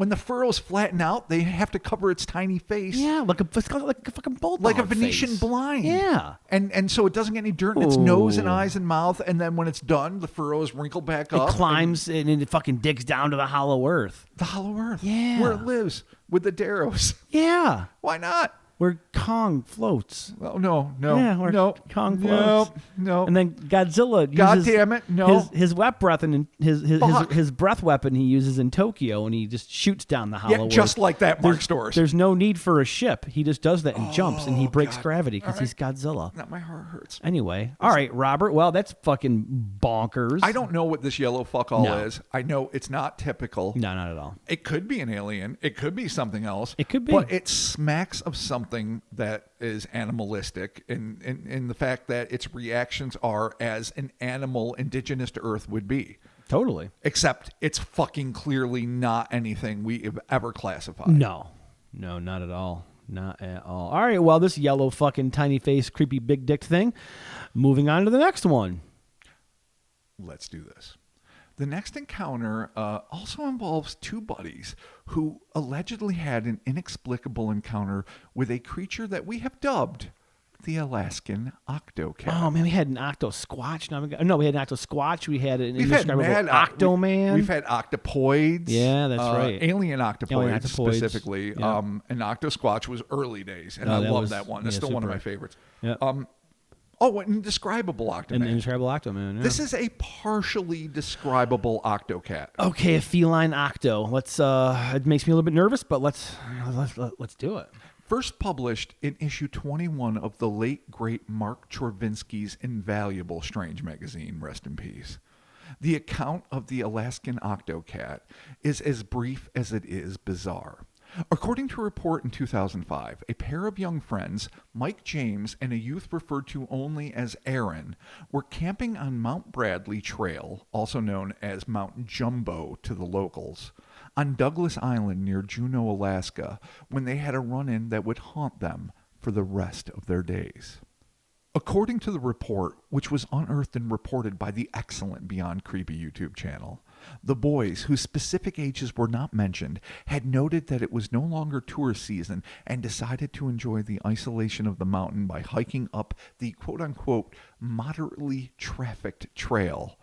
the furrows flatten out, they have to cover its tiny face. Yeah, like a fucking bulldog Like a Venetian face. blind. Yeah. And so it doesn't get any dirt in its nose and Ooh. eyes and mouth. And then when it's done, the furrows wrinkle back It up. climbs and it fucking digs down to the hollow earth. The hollow earth. Yeah. Where it lives with the Darrows. Yeah. Why not? Where Kong floats. Oh, no. Yeah, where no. Kong floats. No. And then Godzilla uses God damn it, no. his wet breath and Fuck. his breath weapon he uses in Tokyo, and he just shoots down the hollow earth. just like that, Mark Stores. There's no need for a ship. He just does that and jumps, and he breaks God. gravity because All he's Godzilla. Now my heart hurts. Anyway, all right, Robert. Well, that's fucking bonkers. I don't know what this yellow fuck all No. is. I know it's not typical. No, not at all. It could be an alien. It could be something else. It could be. But it smacks of something something that is animalistic in the fact that its reactions are as an animal indigenous to Earth would be. Totally. Except it's fucking clearly not anything we have ever classified. No, not at all. Not at all. All right, well, this yellow fucking tiny face, creepy big dick thing. Moving on to the next one. Let's do this. The next encounter also involves two buddies who allegedly had an inexplicable encounter with a creature that we have dubbed the Alaskan Octo-Cat. Oh, man, we had an octo-squatch. We had an octo-squatch. We had an We've had indescribable octo-man. We've had octopoids. Yeah, that's right. Alien octopoids, specifically. Yeah. And octo-squatch was early days, and I love that one. That's still one of my favorites. Yeah. An indescribable octoman. An indescribable octoman, yeah. This is a partially describable octocat. Okay, a feline octo. Let's. It makes me a little bit nervous, but let's do it. First published in issue 21 of the late, great Mark Chorvinsky's invaluable Strange magazine, rest in peace. The account of the Alaskan Octo-Cat is as brief as it is bizarre. According to a report in 2005, a pair of young friends, Mike James and a youth referred to only as Aaron, were camping on Mount Bradley Trail, also known as Mount Jumbo to the locals, on Douglas Island near Juneau, Alaska, when they had a run-in that would haunt them for the rest of their days. According to the report, which was unearthed and reported by the excellent Beyond Creepy YouTube channel, the boys, whose specific ages were not mentioned, had noted that it was no longer tourist season and decided to enjoy the isolation of the mountain by hiking up the quote-unquote moderately trafficked trail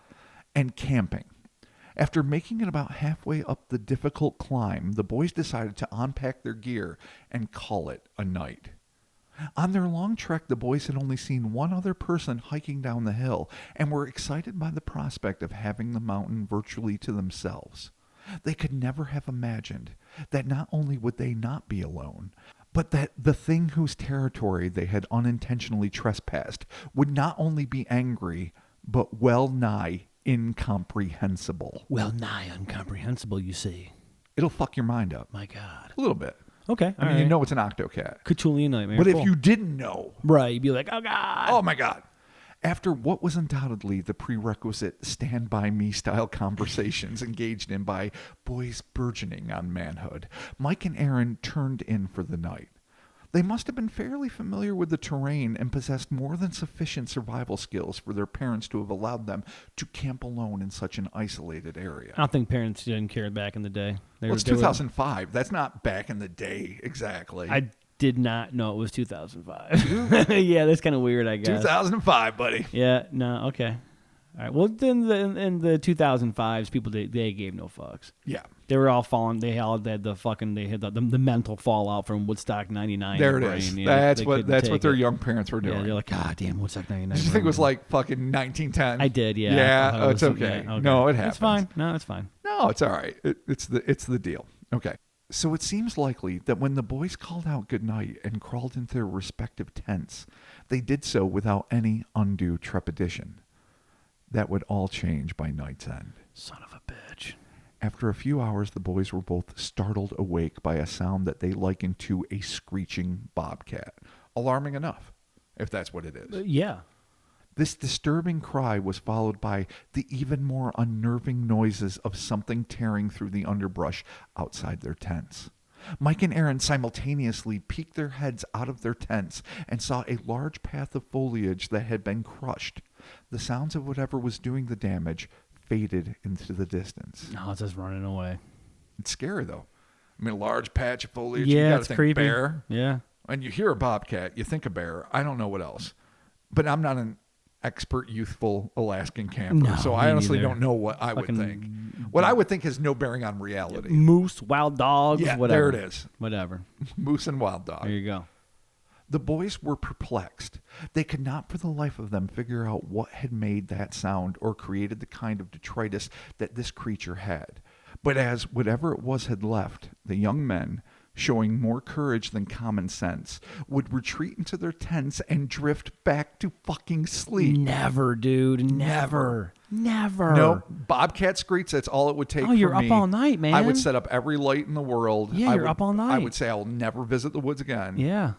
and camping. After making it about halfway up the difficult climb, the boys decided to unpack their gear and call it a night. On their long trek, the boys had only seen one other person hiking down the hill and were excited by the prospect of having the mountain virtually to themselves. They could never have imagined that not only would they not be alone, but that the thing whose territory they had unintentionally trespassed would not only be angry, but well nigh incomprehensible. Well nigh incomprehensible, you see. It'll fuck your mind up. My God. A little bit. Okay. I mean, you know it's an octocat. Cthulhu nightmare. But if you didn't know. Right, you'd be like, oh, God. Oh, my God. After what was undoubtedly the prerequisite Stand By Me style conversations engaged in by boys burgeoning on manhood, Mike and Aaron turned in for the night. They must have been fairly familiar with the terrain and possessed more than sufficient survival skills for their parents to have allowed them to camp alone in such an isolated area. I don't think parents didn't care back in the day. It's 2005. That's not back in the day exactly. I did not know it was 2005. Yeah, that's kind of weird, I guess. 2005, buddy. Yeah, no, okay. All right. Well, then in the 2005s, people they gave no fucks. Yeah, they were all falling. They had the mental fallout from Woodstock '99. There it is. Yeah, that's what their young parents were doing. Yeah, they're like, God damn, Woodstock '99. Did you think it was like fucking 1910? I did. Yeah. Yeah. It's okay. Yeah, okay. No, it happens. It's fine. No, it's fine. No, it's all right. It's the deal. Okay. So it seems likely that when the boys called out goodnight and crawled into their respective tents, they did so without any undue trepidation. That would all change by night's end. Son of a bitch. After a few hours, the boys were both startled awake by a sound that they likened to a screeching bobcat. Alarming enough, if that's what it is. Yeah. This disturbing cry was followed by the even more unnerving noises of something tearing through the underbrush outside their tents. Mike and Aaron simultaneously peeked their heads out of their tents and saw a large path of foliage that had been crushed. The sounds of whatever was doing the damage faded into the distance. No, it's just running away. It's scary, though. I mean, a large patch of foliage. Yeah, you gotta it's think creepy. Bear. Yeah. When you hear a bobcat, you think a bear. I don't know what else. But I'm not an expert, youthful Alaskan camper, so I honestly don't know what I would think. What I would think has no bearing on reality. Moose, wild dogs, whatever. There it is. Whatever. Moose and wild dog. There you go. The boys were perplexed. They could not for the life of them figure out what had made that sound or created the kind of detritus that this creature had. But as whatever it was had left, the young men, showing more courage than common sense, would retreat into their tents and drift back to fucking sleep. Never, dude. Never. No, bobcat screech, that's all it would take for me. Oh, you're up all night, man. I would set up every light in the world. Yeah, you're up all night. I would say I'll never visit the woods again. Yeah.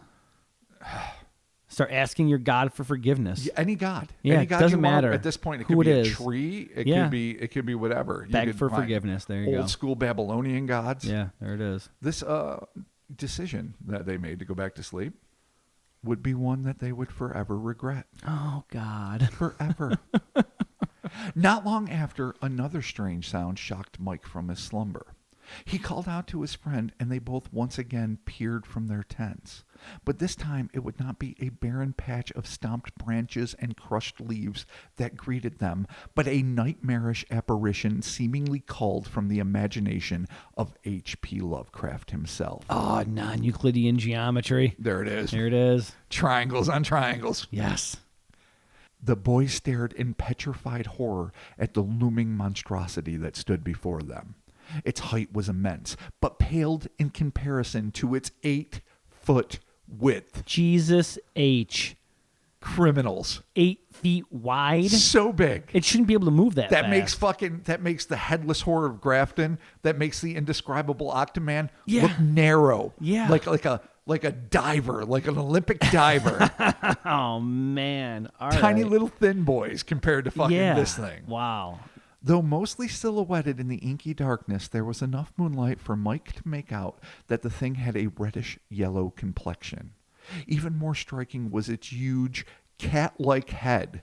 Start asking your God for forgiveness. Yeah, any god. Yeah, any it god doesn't you want. matter At this point, it who could be it a is. tree. It Yeah. could be whatever. You Beg could for find forgiveness. There you go. Old school Babylonian gods. Yeah, there it is. This decision that they made to go back to sleep would be one that they would forever regret. Oh, God. Forever. Not long after, another strange sound shocked Mike from his slumber. He called out to his friend, and they both once again peered from their tents. But this time it would not be a barren patch of stomped branches and crushed leaves that greeted them, but a nightmarish apparition seemingly culled from the imagination of H.P. Lovecraft himself. Oh, non-Euclidean geometry. There it is. There it is. Triangles on triangles. Yes. The boys stared in petrified horror at the looming monstrosity that stood before them. Its height was immense, but paled in comparison to its 8-foot width. Jesus H. Criminals. 8 feet wide. So big. It shouldn't be able to move that That fast. makes the headless horror of Grafton, that makes the indescribable Octoman Yeah. look narrow. Yeah. Like a diver, like an Olympic diver. Oh, man. All Tiny right. little thin boys compared to fucking this thing. Wow. Though mostly silhouetted in the inky darkness, there was enough moonlight for Mike to make out that the thing had a reddish-yellow complexion. Even more striking was its huge, cat-like head,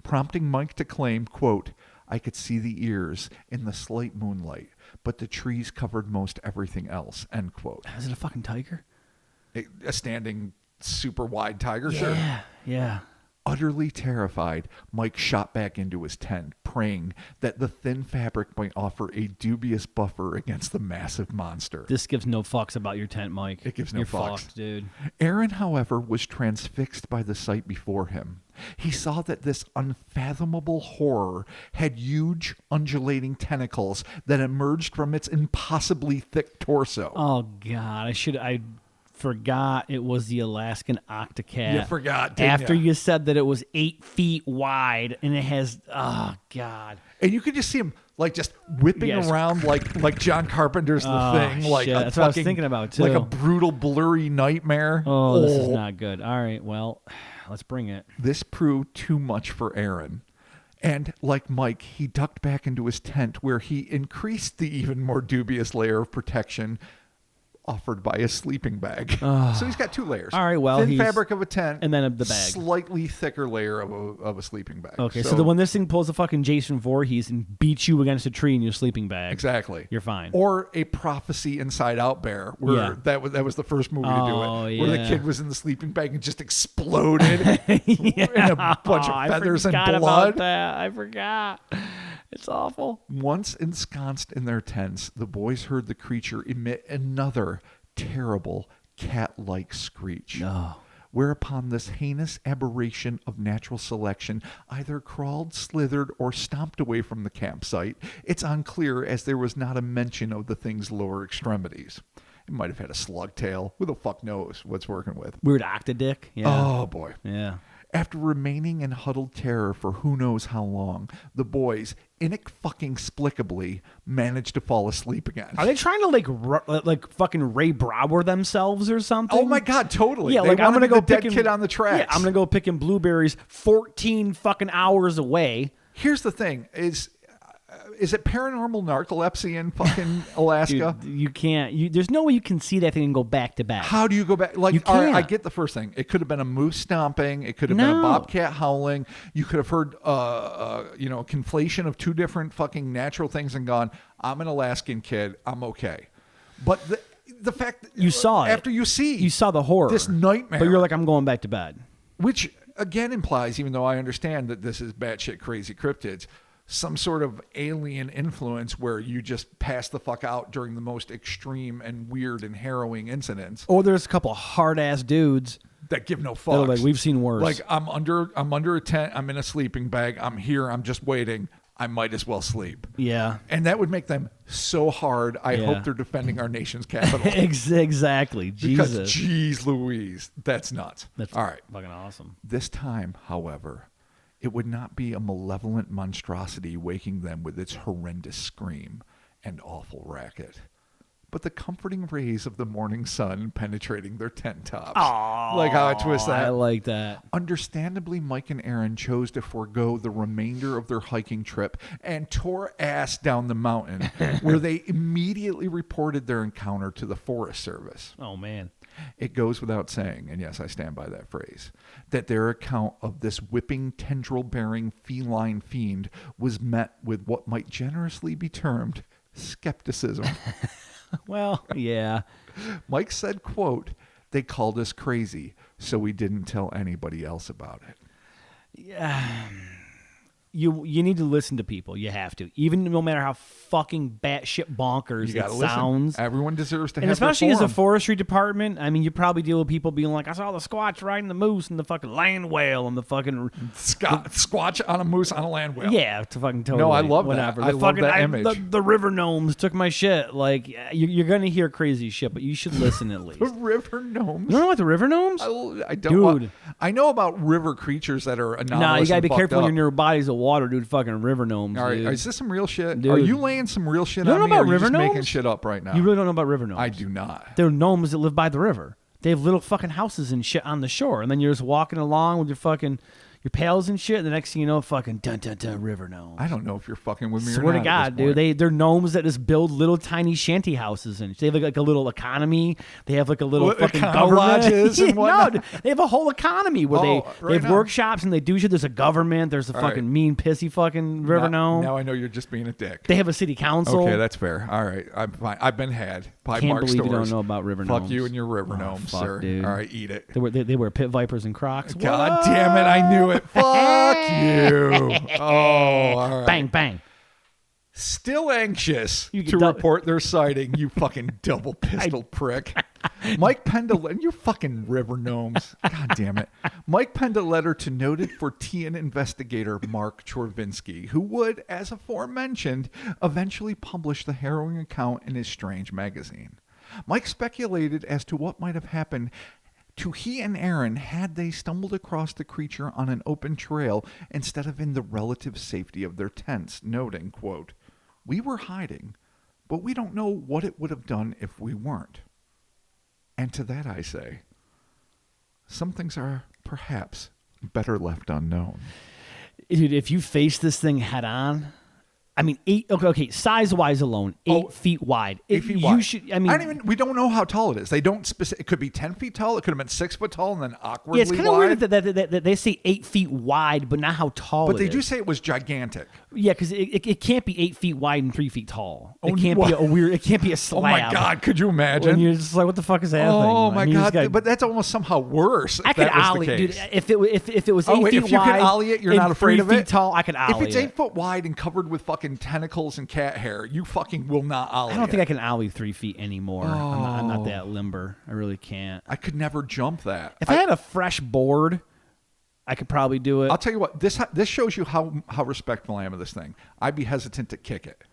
prompting Mike to claim, quote, "I could see the ears in the slight moonlight, but the trees covered most everything else," end quote. Is it a fucking tiger? A standing, super wide tiger, sure. Yeah. Utterly terrified, Mike shot back into his tent, praying that the thin fabric might offer a dubious buffer against the massive monster. This gives no fucks about your tent, Mike. It gives no You're fucks. fucked, dude. Aaron, however, was transfixed by the sight before him. He saw that this unfathomable horror had huge, undulating tentacles that emerged from its impossibly thick torso. Oh, God. I forgot it was the Alaskan Octo-Cat. You forgot, didn't After ya? you said that it was 8 feet wide and it has, oh, God. And you could just see him like just whipping Yes. around like John Carpenter's The Oh, Thing. Like shit. a That's what I was fucking- thinking about, too. Like a brutal, blurry nightmare. Oh, this is not good. All right, well, let's bring it. This proved too much for Aaron. And like Mike, he ducked back into his tent where he increased the even more dubious layer of protection offered by a sleeping bag. So he's got two layers. All right, well, thin he's- fabric of a tent, and then the bag. slightly thicker layer of a sleeping bag. Okay, so when this thing pulls a fucking Jason Voorhees and beats you against a tree in your sleeping bag, exactly, you're fine. Or a Prophecy Inside Out bear, where that was the first movie to do it, where the kid was in the sleeping bag and just exploded in a bunch of feathers and I forgot blood. about that. I forgot. It's awful. Once ensconced in their tents, the boys heard the creature emit another terrible cat-like screech. Whereupon this heinous aberration of natural selection either crawled, slithered, or stomped away from the campsite. It's unclear, as there was not a mention of the thing's lower extremities. It might have had a slug tail. Who the fuck knows what's working with? Weird octodick. Yeah. Oh, boy. Yeah. After remaining in huddled terror for who knows how long, the boys, inexplicably, managed to fall asleep again. Are they trying to like fucking Ray Brower themselves or something? Oh my God, totally. Yeah, They like I'm wanna gonna be go the dead picking kid on the tracks. Yeah, I'm gonna go picking blueberries 14 fucking hours away. Here's the thing: is it paranormal narcolepsy in fucking Alaska? Dude, you can't. There's no way you can see that thing and go back to back. How do you go back? Like, You all right, can't. I get the first thing. It could have been a moose stomping. It could have been a No. bobcat howling. You could have heard, conflation of two different fucking natural things and gone, I'm an Alaskan kid. I'm okay. But the fact that You saw it. after you saw the horror, this nightmare, but you're like, I'm going back to bed. which again implies, even though I understand that this is batshit crazy cryptids, some sort of alien influence where you just pass the fuck out during the most extreme and weird and harrowing incidents Or there's a couple hard ass dudes that give no that are fucks. like, we've seen worse. Like I'm under a tent, I'm in a sleeping bag, I'm here, I'm just waiting. I might as well sleep. yeah. And that would make them so hard. I Yeah. hope they're defending our nation's capital. Exactly. Because Jesus. geez Louise, that's nuts. That's all right. fucking awesome. This time, however, it would not be a malevolent monstrosity waking them with its horrendous scream and awful racket, but the comforting rays of the morning sun penetrating their tent tops. Oh, Like how I twist that. I like that. Understandably, Mike and Aaron chose to forego the remainder of their hiking trip and tore ass down the mountain, where they immediately reported their encounter to the Forest Service. Oh, man. It goes without saying, and yes, I stand by that phrase, that their account of this whipping, tendril-bearing feline fiend was met with what might generously be termed skepticism. Well, yeah. Mike said, quote, "They called us crazy, so we didn't tell anybody else about it." Yeah. You need to listen to people. You have to. Even no matter how fucking batshit bonkers it sounds. Everyone deserves to have And especially as a forum. forestry department, I mean, you probably deal with people being like, I saw the squatch riding the moose and the fucking land whale and the fucking... Squatch on a moose on a land whale. Yeah, to fucking totally. No, I love whatever. that. I love that image. The river gnomes took my shit. Like, you're going to hear crazy shit, but you should listen at least. The river gnomes. You don't know about the river gnomes? I don't. Dude. I know about river creatures that are anomalous. Nah, you got to and be fucked careful when up. you're near bodies of water, dude. Fucking river gnomes, All right, dude. is this some real shit? Dude. Are you laying some real shit You don't on know me, or about are you river just making gnomes? shit up right now? You really don't know about river gnomes? I do not. They're gnomes that live by the river. They have little fucking houses and shit on the shore, and then you're just walking along with your fucking your pails and shit. And the next thing you know, fucking dun dun dun river gnomes. I don't know if you're fucking with me or Swear to not. God, dude, they're gnomes that just build little tiny shanty houses, and they have like a little economy. They have like a little fucking government. Lodges and no, whatnot? dude, they have a whole economy where they right have on. workshops and they do shit. There's a government. There's a fucking mean pissy fucking river gnome. Now I know you're just being a dick. They have a city council. Okay, that's fair. All right, I'm fine. I've been had by Can't Mark believe Stores. you don't know about river gnomes. Fuck you and your river gnomes, fuck, sir. dude. All right, eat it. They wear pit vipers and Crocs. God damn it, I knew it. Fuck you. Oh, all right. Bang bang. Still anxious You to dou- report their sighting, you fucking double pistol prick. Mike penned you fucking river gnomes. God damn it. Mike penned a letter to noted Fortean investigator Mark Chorvinsky, who would, as aforementioned, eventually publish the harrowing account in his strange magazine. Mike speculated as to what might have happened to he and Aaron had they stumbled across the creature on an open trail instead of in the relative safety of their tents, noting, quote, "We were hiding, but we don't know what it would have done if we weren't." And to that I say, some things are perhaps better left unknown. Dude, if you face this thing head on, I mean, okay, size-wise alone, 8 feet wide. 8 feet wide. We don't know how tall it is. They don't it could be 10 feet tall. It could have been 6 foot tall and then awkwardly it's kind of wide. weird that they say 8 feet wide, but not how tall But it they is. do say it was gigantic. Yeah, because it can't be 8 feet wide and 3 feet tall. Oh, It can't what? be a weird. It can't be a slab. Oh my God, could you imagine? And you're just like, what the fuck is that thing? Oh my I mean, you just God, gotta- but that's almost somehow worse. I if could that was ollie, the dude. case. If it was 8 Oh, wait, feet if you wide, can ollie it, you're and not afraid 3 of feet it? tall, I could ollie If it's it. 8 foot wide and covered with fucking tentacles and cat hair, you fucking will not ollie. I don't think I can ollie 3 feet anymore. I'm not Oh. that limber. I really can't. I could never jump that. If I had a fresh board, I could probably do it. I'll tell you what. This shows you how respectful I am of this thing. I'd be hesitant to kick it.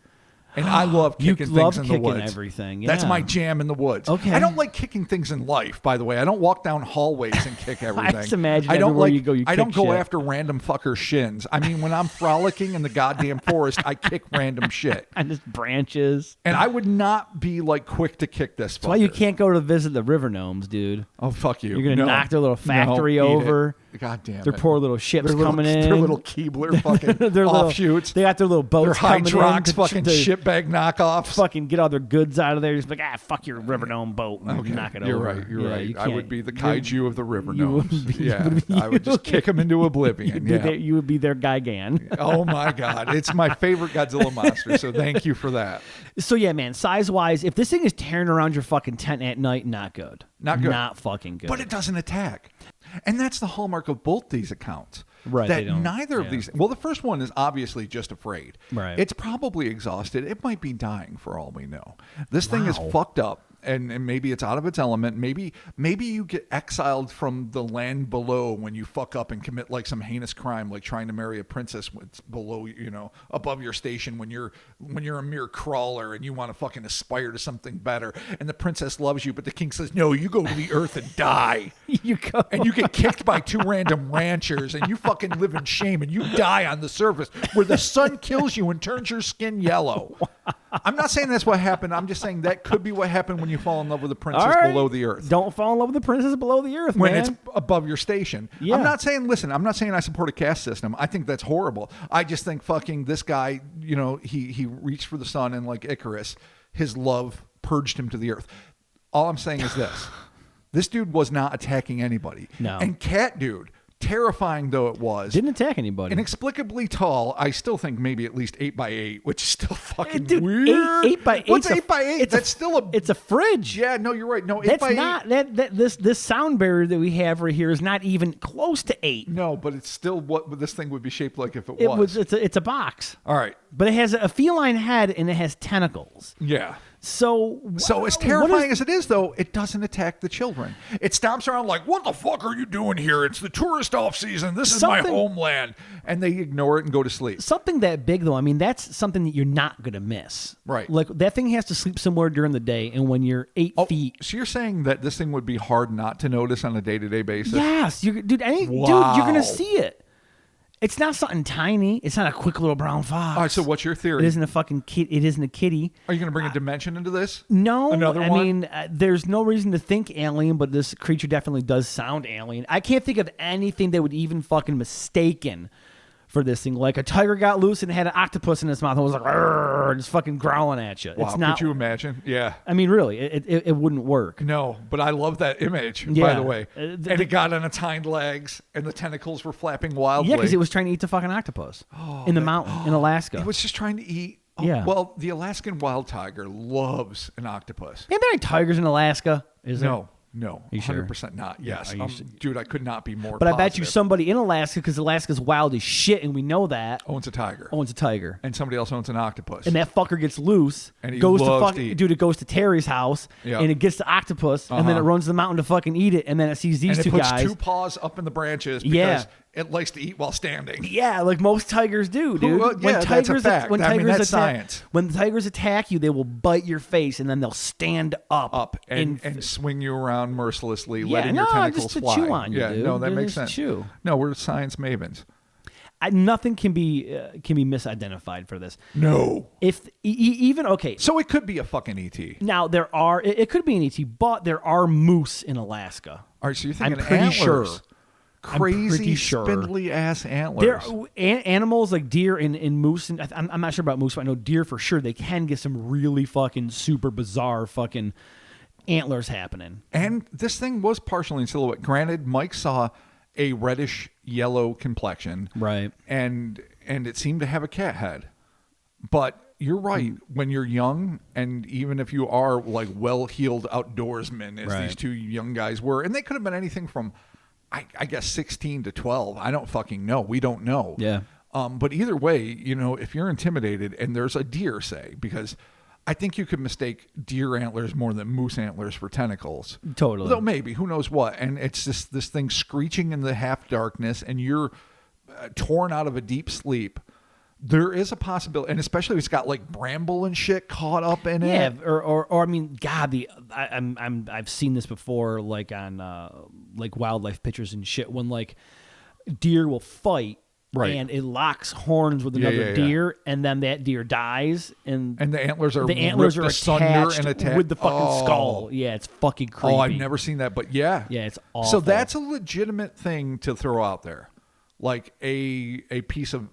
And I love You kicking love things in the kicking woods. everything, That's yeah. my jam in the woods. Okay. I don't like kicking things in life, by the way. I don't walk down hallways and kick everything. just imagine I don't everywhere like, you go, you I don't kick go shit. after random fucker shins. I mean, when I'm frolicking in the goddamn forest, I kick random shit. And just branches. And I would not be like quick to kick this. That's why you can't go to visit the river gnomes, dude. Oh, fuck you. You're gonna No. knock their little factory No, eat over. it. God damn Their it. poor little ships Their little- coming in. Their little Keebler fucking Their little- offshoots. They got their little boats Their coming in. Hydrox to- fucking to shitbag knockoffs. Fucking get all their goods out of there. Just like, fuck your river gnome boat. And Okay, knock it you're over. right. You're Yeah, right. you I would can't- be the you're- kaiju of the river you would gnomes. be- Yeah, you would be- I would just kick them into oblivion. Yeah. You would be their Gigan. Oh my God, it's my favorite Godzilla monster. So thank you for that. So yeah, man, size-wise, if this thing is tearing around your fucking tent at night, not good. Not good. Not fucking good. But it doesn't attack, and that's the hallmark of both these accounts. Right, That they don't- neither of yeah. these. Well, the first one is obviously just afraid. Right. It's probably exhausted. It might be dying for all we know. This thing is Wow. fucked up. And maybe it's out of its element. Maybe you get exiled from the land below when you fuck up and commit like some heinous crime, like trying to marry a princess that's below, above your station when you're a mere crawler and you want to fucking aspire to something better. And the princess loves you, but the king says, no, you go to the earth and die. You go. And you get kicked by 2 random ranchers and you fucking live in shame and you die on the surface where the sun kills you and turns your skin yellow. I'm not saying that's what happened. I'm just saying that could be what happened when you fall in love with a princess All right. below the earth. Don't fall in love with the princess below the earth, When man. it's above your station. Yeah. I'm not saying I support a caste system. I think that's horrible. I just think fucking this guy, he reached for the sun, and like Icarus, his love purged him to the earth. All I'm saying is this. This dude was not attacking anybody. No. And Cat Dude, terrifying though it was, Didn't attack anybody. inexplicably tall. I still think maybe at least 8x8, which is still fucking Dude, weird. 8x8. What's 8x8? That's still a. It's a fridge. Yeah, no, you're right. No, 8x8. That's not this sound barrier that we have right here is not even close to 8. No, but it's still what this thing would be shaped like if it was. It's a box. All right. But it has a feline head and it has tentacles. Yeah. So as terrifying as it is, though, it doesn't attack the children. It stomps around like, what the fuck are you doing here? It's the tourist off season. This is my homeland. And they ignore it and go to sleep. Something that big, though, I mean, that's something that you're not going to miss. Right. Like, that thing has to sleep somewhere during the day, and when you're 8 feet. So you're saying that this thing would be hard not to notice on a day-to-day basis? Yes. Dude, you're going to see it. It's not something tiny. It's not a quick little brown fox. All right, so what's your theory? It isn't a fucking kid. It isn't a kitty. Are you going to bring a dimension into this? No. Another I one? mean, there's no reason to think alien, but this creature definitely does sound alien. I can't think of anything that would even fucking mistaken for this thing. Like a tiger got loose and had an octopus in its mouth and was like, "Arr," just fucking growling at you. Wow, It's not. could you imagine? Yeah. I mean, really, it wouldn't work. No, but I love that image, by Yeah. the way. And it got on its hind legs, and the tentacles were flapping wildly. Yeah, because it was trying to eat the fucking octopus in the mountain in Alaska. It was just trying to eat. Yeah. Well, the Alaskan wild tiger loves an octopus. Ain't there any tigers in Alaska? Is there? No, You sure? 100% not. Yes, Are you dude, I could not be more. But I bet you positive. somebody in Alaska, because Alaska's wild as shit, and we know that, owns a tiger, owns a tiger. and somebody else owns an octopus. And that fucker gets loose, And he goes to loves fucking to eat. dude. It goes to Terry's house, Yeah. and it gets the octopus, and then it runs to the mountain to fucking eat it, and then it sees these and two it puts guys. 2 paws up in the branches because Yeah. it likes to eat while standing. Yeah, like most tigers do, dude. Yeah, that's a fact. When I mean, tigers that's science. When tigers attack you, they will bite your face, and then they'll stand up and swing you around mercilessly, Yeah, letting your no, tentacles just to fly. chew on you, yeah, dude. no, that They makes just sense. chew. No, we're science mavens. Nothing can be misidentified for this. No. If even okay. So it could be a fucking ET. Now there are. It could be an ET, but there are moose in Alaska. All right, so you're thinking I'm pretty antlers. sure. Crazy, pretty sure. spindly ass antlers. There animals like deer and moose, and I'm not sure about moose, but I know deer for sure. They can get some really fucking super bizarre fucking antlers happening. And this thing was partially in silhouette. Granted, Mike saw a reddish yellow complexion, Right. And it seemed to have a cat head. But you're right. When you're young, and even if you are like well-heeled outdoorsmen, as these two young guys were, and they could have been anything from, I guess, 16 to 12. I don't fucking know. We don't know. Yeah. But either way, if you're intimidated and there's a deer, say, because I think you could mistake deer antlers more than moose antlers for tentacles. Totally. Though maybe, who knows what. And it's just this thing screeching in the half darkness, and you're torn out of a deep sleep. There is a possibility, and especially if it's got like bramble and shit caught up in it. Yeah, or I mean, God, I've seen this before, like on like wildlife pictures and shit, when like deer will fight, Right. and it locks horns with another deer, and then that deer dies, and the antlers are the antlers are ripped asunder attached and attached with the fucking skull. Yeah, it's fucking creepy. Oh, I've never seen that, but yeah, it's awful. So that's a legitimate thing to throw out there, like a piece of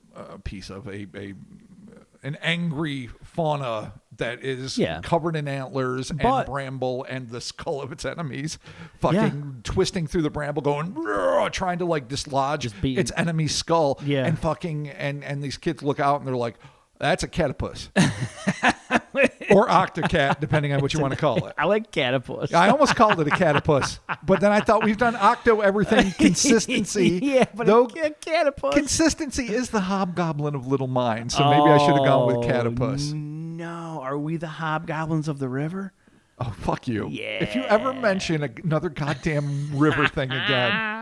an angry fauna that is covered in antlers and bramble and the skull of its enemies, fucking twisting through the bramble, going trying to like dislodge its enemy's skull. Yeah, and fucking and these kids look out and they're like, that's a catapus. Or octocat, depending on what you want to call it. I like catapus. I almost called it a catapus, but then I thought we've done octo everything consistency. Yeah, but though a catapus. Consistency is the hobgoblin of little minds, so maybe I should have gone with catapus. No, are we the hobgoblins of the river? Oh, fuck you. Yeah. If you ever mention another goddamn river thing again.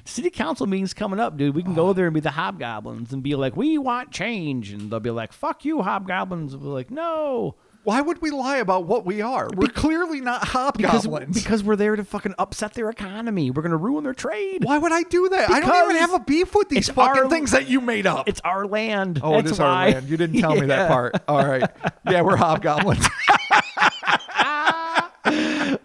City council meeting's coming up, dude. We can go there and be the hobgoblins and be like, we want change. And they'll be like, fuck you, hobgoblins. We'll be like, no. Why would we lie about what we are? We're clearly not hobgoblins. Because we're there to fucking upset their economy. We're going to ruin their trade. Why would I do that? I don't even have a beef with these fucking things that you made up. It's our land. Oh, it is our land. You didn't tell me that part. All right. Yeah, we're hobgoblins.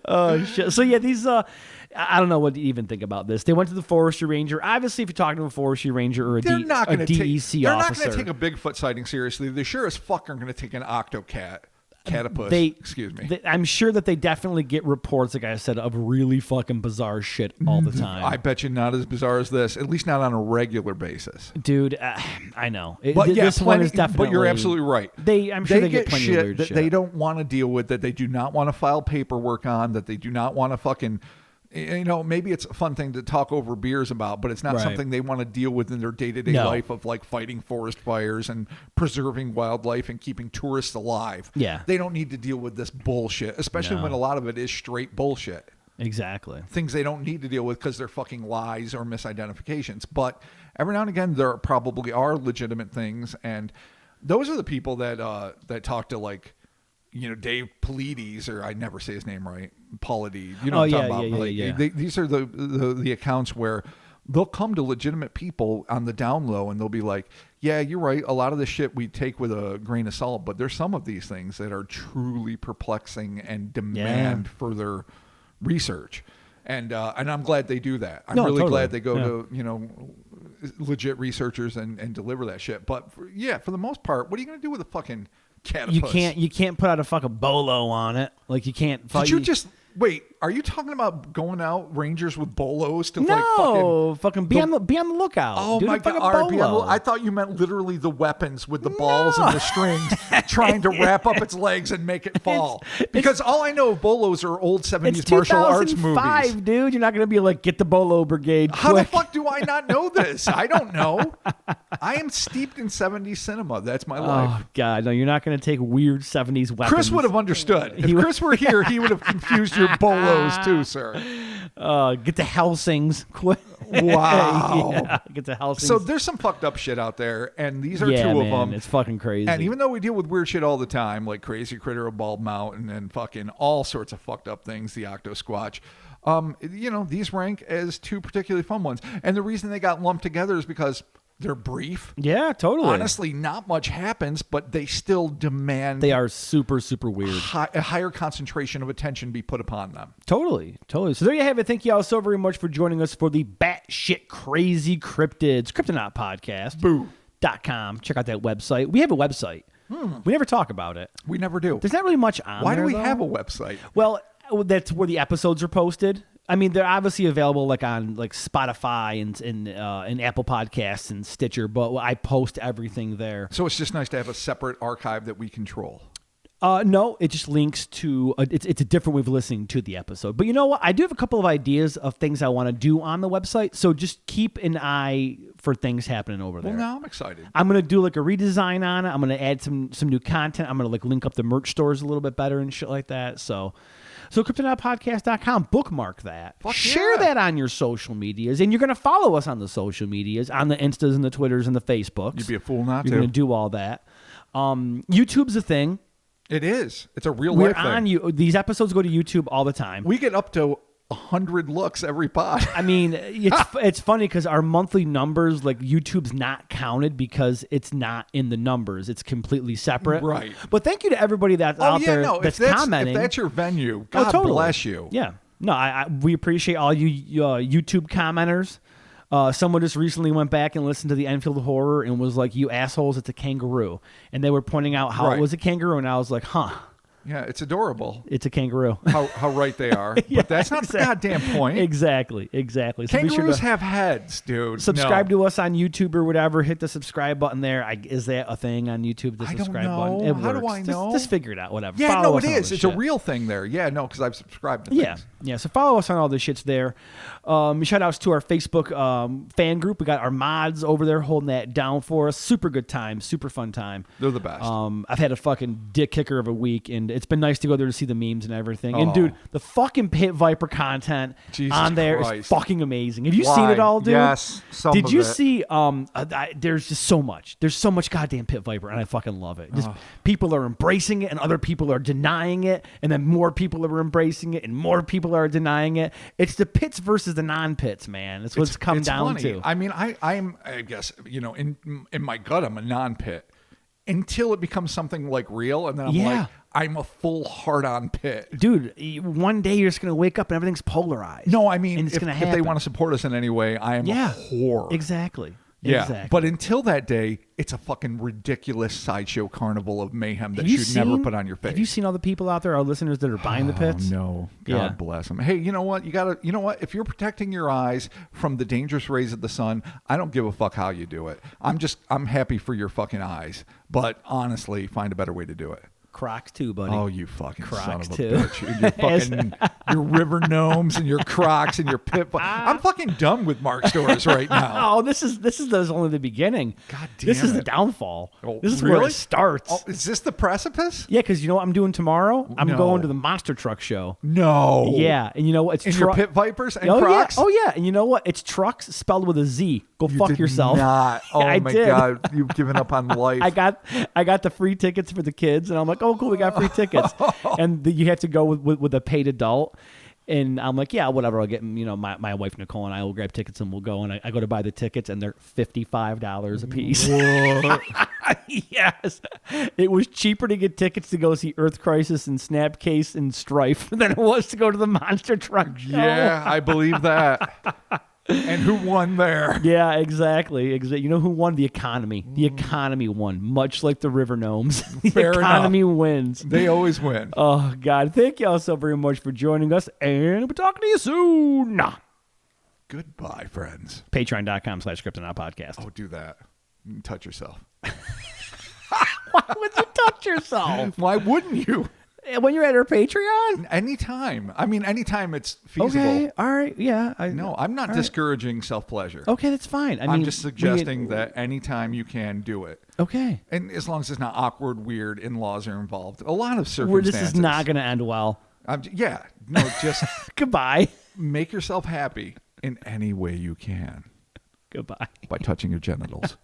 Oh, shit. So, yeah, these... I don't know what to even think about this. They went to the forestry ranger. Obviously, if you're talking to a forestry ranger or a DEC officer... They're not going to take a Bigfoot sighting seriously. They sure as fuck aren't going to take an octocat. Excuse me. I'm sure that they definitely get reports, like I said, of really fucking bizarre shit all the time. I bet you not as bizarre as this, at least not on a regular basis. Dude, I know. This one is definitely... But you're absolutely right. I'm sure they get plenty shit of weird that shit. they don't want to deal with, that they do not want to file paperwork on, that they do not want to fucking... maybe it's a fun thing to talk over beers about, but it's not something they want to deal with in their day-to-day life of like fighting forest fires and preserving wildlife and keeping tourists alive. Yeah. They don't need to deal with this bullshit, especially when a lot of it is straight bullshit. Exactly. Things they don't need to deal with because they're fucking lies or misidentifications. But every now and again, there probably are legitimate things. And those are the people that talk to like, Dave Paulides, or I never say his name right, Paulides. You know what I'm talking about? Yeah. These are the accounts where they'll come to legitimate people on the down low and they'll be like, yeah, you're right. A lot of the shit we take with a grain of salt, but there's some of these things that are truly perplexing and demand further research. And I'm glad they do that. I'm really glad they go to, legit researchers and deliver that shit. But for the most part, what are you going to do with a fucking... Catapus. You can't put out a fucking bolo on it. Like you can't. Did you just wait? Are you talking about going out rangers with bolos to fucking be on the lookout? Oh my god! I thought you meant literally the weapons with the balls and the strings, trying to wrap up its legs and make it fall. Because all I know of bolos are old 70s martial arts movies. Dude. You're not gonna be like, get the bolo brigade. How the fuck do I not know this? I don't know. I am steeped in 70s cinema. That's my life. Oh god, no! You're not gonna take weird 70s weapons. Chris would have understood. If Chris were here, he would have confused your bolos too, sir. Get to Helsings. Wow. Get to Helsings. So there's some fucked up shit out there, and these are two of them. It's fucking crazy. And even though we deal with weird shit all the time, like crazy critter, a bald mountain, and fucking all sorts of fucked up things, the octo squatch, these rank as two particularly fun ones. And the reason they got lumped together is because they're brief. Yeah, totally. Honestly, not much happens, but they still demand... They are super, super weird. A higher concentration of attention be put upon them. Totally. So there you have it. Thank you all so very much for joining us for the batshit crazy cryptids Cryptonaut podcast. Boo.com. Check out that website. We have a website. We never talk about it. We never do. There's not really much on Why there, do we have a website? Well, that's where the episodes are posted. I mean, they're obviously available like on like Spotify and Apple Podcasts and Stitcher, but I post everything there. So it's just nice to have a separate archive that we control. No, it just links to it's a different way of listening to the episode. But you know what? I do have a couple of ideas of things I want to do on the website. So just keep an eye for things happening over there. Well, now I'm excited. I'm going to do like a redesign on it. I'm going to add some new content. I'm going to like link up the merch stores a little bit better and shit like that. So cryptonautpodcast.com, bookmark that. Share that on your social medias. And you're going to follow us on the social medias, on the Instas and the Twitters and the Facebooks. You'd be a fool not to. You're going to do all that. YouTube's a thing. It is. It's a real We're life thing. on you. These episodes go to YouTube all the time. We get up to 100 looks every pod. I mean, it's funny because our monthly numbers, like YouTube's not counted because it's not in the numbers. It's completely separate. Right. But thank you to everybody that's out there that's commenting. If that's your venue, God bless you. Yeah. No, we appreciate all you YouTube commenters. Someone just recently went back and listened to the Enfield Horror and was like, you assholes, it's a kangaroo. And they were pointing out how it was a kangaroo, and I was like, huh. Yeah, it's adorable. It's a kangaroo. How right they are. But that's not the goddamn point. Exactly. So Kangaroos have heads, dude. Subscribe to us on YouTube or whatever. Hit the subscribe button there. Is that a thing on YouTube, the subscribe button? It How works. do I know? Just figure it out, whatever. Yeah, no, it is. It's a real thing there. Yeah, no, because I've subscribed to things. Yeah, so follow us on all the shits there. Shout outs to our Facebook fan group. We got our mods over there holding that down for us. Super good time. Super fun time. They're the best. I've had a fucking dick kicker of a week, and it's been nice to go there to see the memes and everything. And Oh. dude, the fucking pit viper content Jesus on there is Christ. fucking amazing. Have you seen it all, dude? Yes, some Did of you it. see? There's just so much. There's so much goddamn pit viper, and I fucking love it. Just people are embracing it, and other people are denying it, and then more people are embracing it, and more people are denying it. It's the pits versus the non-pits, man. That's what it's come down funny. to. I mean, I guess, in my gut, I'm a non-pit until it becomes something like real. And then I'm like, I'm a full hard-on pit. Dude, one day you're just going to wake up and everything's polarized. No, I mean, and it's if, gonna if they happen. want to support us in any way, I am a whore. Exactly. Yeah, Exactly. but until that day, it's a fucking ridiculous sideshow carnival of mayhem that Have you you should never seen- put on your face. Have you seen all the people out there, our listeners that are buying the pits? No, God Yeah. bless them. Hey, you know what? You know what? If you're protecting your eyes from the dangerous rays of the sun, I don't give a fuck how you do it. I'm happy for your fucking eyes, but honestly, find a better way to do it. Crocs too, buddy. Oh, you fucking son Crocs of a too. bitch. And your fucking your river gnomes and your Crocs and your pit. I'm fucking done with Mark stores right now. Oh, this is only the beginning. God This damn is the it. downfall. Oh, This is where really? it starts. Oh, is this the precipice? Yeah, because you know what I'm doing tomorrow? I'm No. going to the monster truck show. No. Yeah, and you know what? It's And your pit vipers and oh Crocs? yeah, oh yeah, and you know what? It's trucks spelled with a Z. Go You fuck did yourself. Not. Oh I my did. God, you've given up on life. I got the free tickets for the kids, and I'm like, oh cool, we got free tickets, and you have to go with a paid adult. And I'm like, yeah, whatever. I'll get, my wife Nicole and I will grab tickets and we'll go. And I go to buy the tickets and they're $55 a piece. Yes, it was cheaper to get tickets to go see Earth Crisis and Snapcase and Strife than it was to go to the monster truck show. Yeah, I believe that. And who won there? Yeah, exactly. You know who won? The economy. The economy won, much like the river gnomes. The Fair economy wins. They always win. Oh, God. Thank you all so very much for joining us, and we'll talk to you soon. Goodbye, friends. Patreon.com/Cryptonaut podcast. Oh, do that. Touch yourself. Why would you touch yourself? Why wouldn't you? When you're at our Patreon? Anytime. I mean, anytime it's feasible. Okay. All right. Yeah. No, I'm not discouraging self-pleasure. Okay, that's fine. I I'm mean, just suggesting that anytime you can do it. Okay. And as long as it's not awkward, weird, in-laws are involved. A lot of Where circumstances. this is not going to end well. Just Goodbye. make yourself happy in any way you can Goodbye. by touching your genitals.